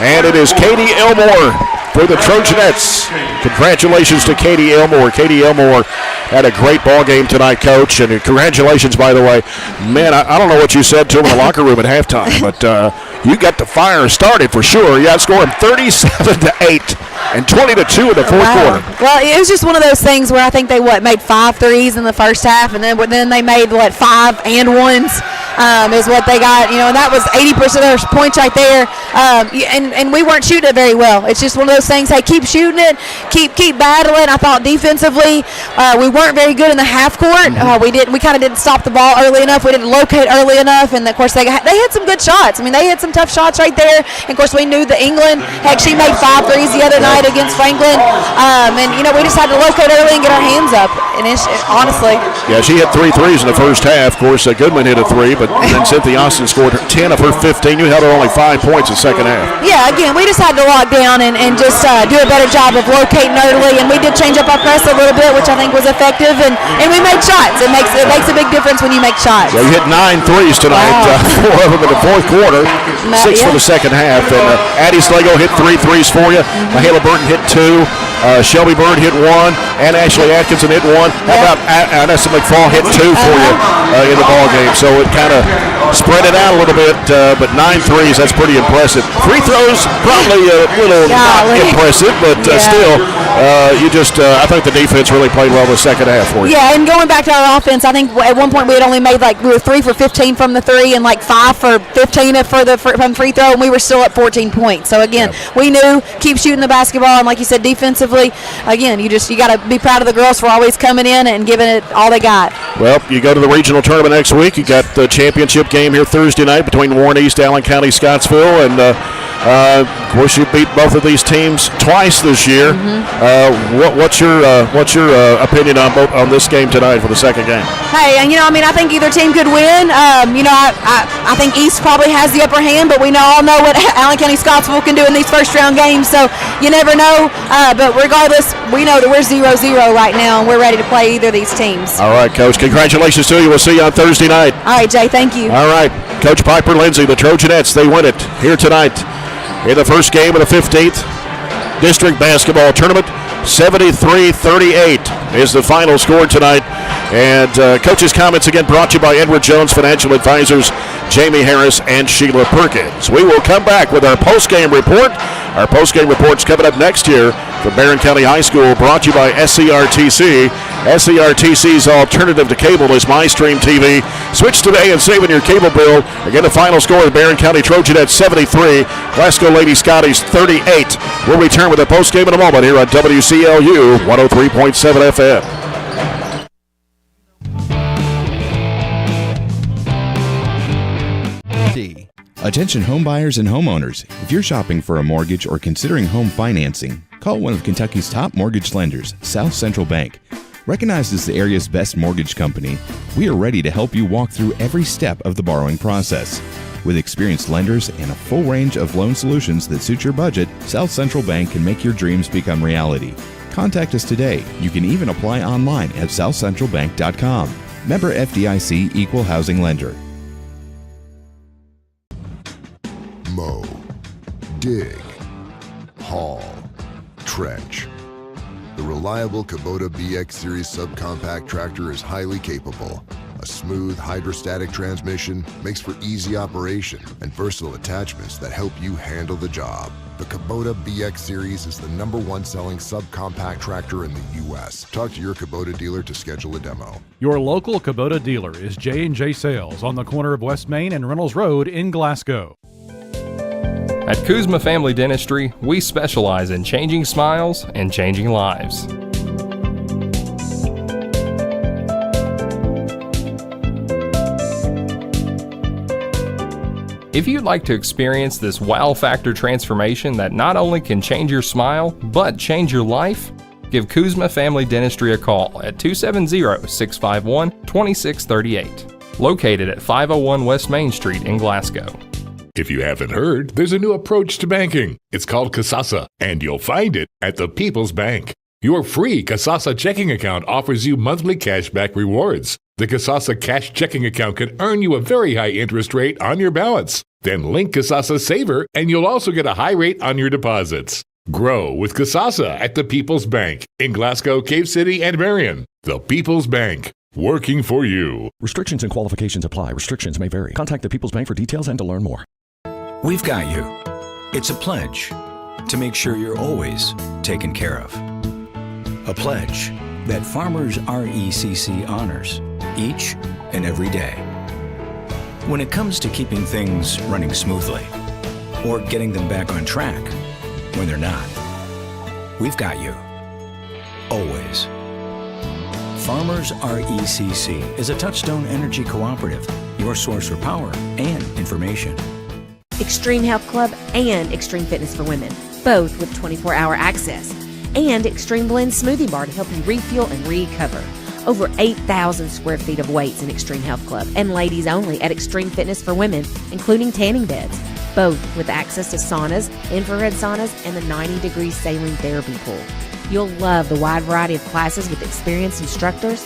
And it is Katie Elmore for the Trojanettes. Congratulations to Katie Elmore. Katie Elmore had a great ball game tonight, Coach. And congratulations, by the way. Man, I don't know what you said to him in the locker room at halftime, but you got the fire started for sure. You outscored him 37-8 and 20-2 in the fourth quarter. Well, it was just one of those things where I think they made 5 threes in the first half, and then they made 5 and 1s. Is what they got, and that was 80% of their points right there. And we weren't shooting it very well. It's just one of those things. Hey, keep shooting it, keep battling. I thought defensively, we weren't very good in the half court. We kind of didn't stop the ball early enough. We didn't locate early enough, and of course they had some good shots. I mean, they had some tough shots right there. And of course, we knew that England, she made 5 threes the other night against Franklin, and we just had to locate early and get our hands up. And honestly, yeah, she hit 3 threes in the first half. Of course, Goodman hit a 3, but then Cynthia Austin scored 10 of her 15. You held her only 5 points in the second half. Yeah, again, we just had to lock down and just do a better job of locating early, and we did change up our press a little bit, which I think was effective, and we made shots. It makes a big difference when you make shots. Yeah, you hit 9 threes tonight, 4 of them in the fourth quarter, 6 for the second half, and Addie Slagle hit 3 threes for you. Mahala Burton hit 2. Shelby Bird hit 1, and Ashley Atkinson hit 1. How about Anessa McFall hit 2 for you in the ball game? So it kind of spread it out a little bit, but 9 threes, that's pretty impressive. Free throws, probably a little not impressive, but still, I think the defense really played well in the second half for you. Yeah, and going back to our offense, I think at one point we had only made we were 3 for 15 from the 3 and 5 for 15 from free throw, and we were still at 14 points. So again, we knew keep shooting the basketball, and like you said, defensively, again, you got to be proud of the girls for always coming in and giving it all they got. Well, you go to the regional tournament next week. You got the championship game here Thursday night between Warren East, Allen County, Scottsville, and of course you beat both of these teams twice this year. What's your opinion on this game tonight for the second game? Hey, and I think either team could win. I think East probably has the upper hand, but we all know what Allen County Scottsville can do in these first round games, so you never know. But regardless, we know that we're 0-0 right now, and we're ready to play either of these teams. All right, Coach. Congratulations to you. We'll see you on Thursday night. All right, Jay. Thank you. All right. Coach Piper Lindsay, the Trojanettes, they win it here tonight in the first game of the 15th District Basketball Tournament. 73-38 is the final score tonight. And Coach's comments again brought to you by Edward Jones Financial Advisors, Jamie Harris and Sheila Perkins. We will come back with our post-game report. Our post-game report's coming up next year from Barren County High School, brought to you by SCRTC. SCRTC's alternative to cable is MyStream TV. Switch today and save on your cable bill. Again, the final score of Barren County Trojanettes 73, Glasgow Lady-Scotties 38. We'll return with a post-game in a moment here on WCLU 103.7 FM. Attention home buyers and homeowners. If you're shopping for a mortgage or considering home financing, call one of Kentucky's top mortgage lenders, South Central Bank. Recognized as the area's best mortgage company, we are ready to help you walk through every step of the borrowing process. With experienced lenders and a full range of loan solutions that suit your budget, South Central Bank can make your dreams become reality. Contact us today. You can even apply online at southcentralbank.com. Member FDIC Equal Housing Lender. Mow, dig, haul, trench. The reliable Kubota BX Series subcompact tractor is highly capable. A smooth hydrostatic transmission makes for easy operation and versatile attachments that help you handle the job. The Kubota BX Series is the #1 selling subcompact tractor in the U.S. Talk to your Kubota dealer to schedule a demo. Your local Kubota dealer is J&J Sales on the corner of West Main and Reynolds Road in Glasgow. At Kuzma Family Dentistry, we specialize in changing smiles and changing lives. If you'd like to experience this wow factor transformation that not only can change your smile, but change your life, give Kuzma Family Dentistry a call at 270-651-2638, located at 501 West Main Street in Glasgow. If you haven't heard, there's a new approach to banking. It's called Kasasa, and you'll find it at the People's Bank. Your free Kasasa checking account offers you monthly cashback rewards. The Kasasa Cash checking account can earn you a very high interest rate on your balance. Then link Kasasa Saver, and you'll also get a high rate on your deposits. Grow with Kasasa at the People's Bank in Glasgow, Cave City, and Barren. The People's Bank, working for you. Restrictions and qualifications apply. Restrictions may vary. Contact the People's Bank for details and to learn more. We've got you. It's a pledge to make sure you're always taken care of. A pledge that Farmers RECC honors each and every day. When it comes to keeping things running smoothly or getting them back on track when they're not, we've got you. Always. Farmers RECC is a Touchstone Energy Cooperative, your source for power and information. Extreme Health Club and Extreme Fitness for Women, both with 24-hour access. And Extreme Blend Smoothie Bar to help you refuel and recover. Over 8,000 square feet of weights in Extreme Health Club and ladies only at Extreme Fitness for Women, including tanning beds, both with access to saunas, infrared saunas, and the 90-degree saline therapy pool. You'll love the wide variety of classes with experienced instructors.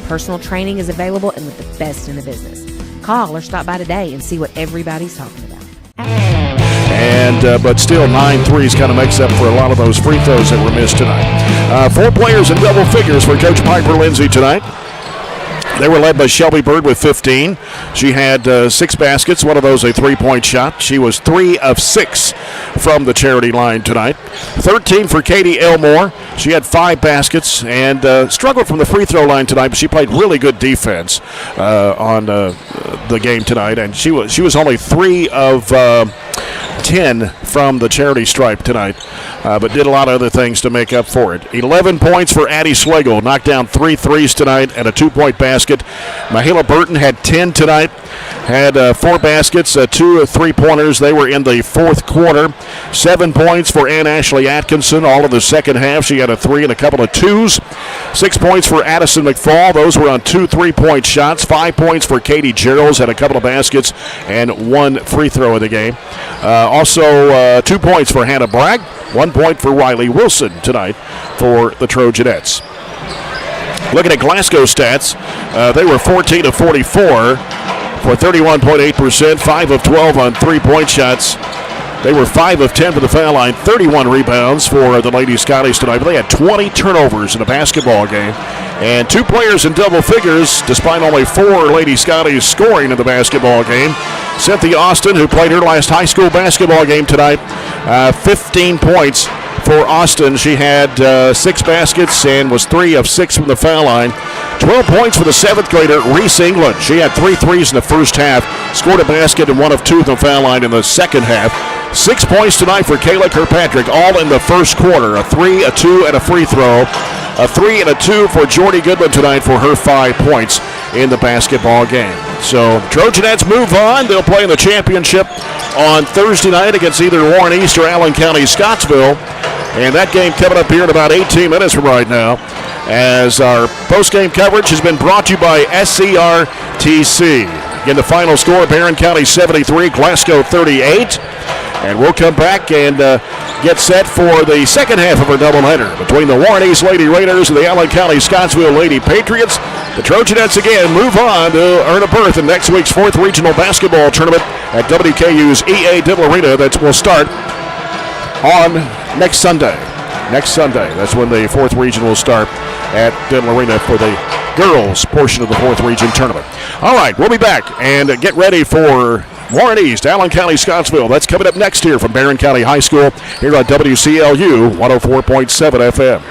Personal training is available and with the best in the business. Call or stop by today and see what everybody's talking about. But still, 9 threes kind of makes up for a lot of those free throws that were missed tonight. 4 players in double figures for Coach Piper Lindsay tonight. They were led by Shelby Bird with 15. She had 6 baskets, one of those a three-point shot. She was 3 of 6 from the charity line tonight. 13 for Katie Elmore. She had 5 baskets and struggled from the free throw line tonight, but she played really good defense on the game tonight. And she was only 3 of 10 from the charity stripe tonight, but did a lot of other things to make up for it. 11 points for Addie Swagel, knocked down 3 threes tonight and a 2-point basket. Mahela Burton had 10 tonight, had 4 baskets, 2 3-pointers. They were in the fourth quarter. 7 points for Ann Ashley Atkinson, all of the second half. She had a 3 and a couple of 2s. 6 points for Addison McFall. Those were on 2 3-point shots. 5 points for Katie Geralds, had a couple of baskets and 1 free throw in the game. Also, 2 points for Hannah Bragg, 1 point for Riley Wilson tonight for the Trojanettes. Looking at Glasgow stats, they were 14 of 44 for 31.8%, 5 of 12 on 3-point shots. They were 5 of 10 for the foul line, 31 rebounds for the Lady-Scotties tonight, but they had 20 turnovers in a basketball game. And 2 players in double figures, despite only 4 Lady-Scotties scoring in the basketball game. Cynthia Austin, who played her last high school basketball game tonight, 15 points for Austin. She had 6 baskets and was 3 of 6 from the foul line. 12 points for the 7th grader, Reese England. She had 3 threes in the first half, scored a basket and 1 of 2 from the foul line in the second half. 6 points tonight for Kayla Kirkpatrick, all in the first quarter. A 3, a 2, and a free throw. A 3 and a 2 for Jordy Goodman tonight for her 5 points. in the basketball game. So Trojanettes move on. They'll play in the championship on Thursday night against either Warren East or Allen County Scottsville. And that game coming up here in about 18 minutes from right now, as our post-game coverage has been brought to you by SCRTC. Again, the final score, Barren County 73, Glasgow 38. And we'll come back and get set for the second half of our doubleheader between the Warren East Lady Raiders and the Allen County Scottsville Lady Patriots. The Trojanettes again move on to earn a berth in next week's 4th Regional Basketball Tournament at WKU's EA Diddle Arena. That will start on next Sunday. Next Sunday, that's when the 4th Region will start at Diddle Arena for the girls portion of the 4th Region Tournament. All right, we'll be back and get ready for Warren East, Allen County, Scottsville. That's coming up next here from Barren County High School here on WCLU 104.7 FM.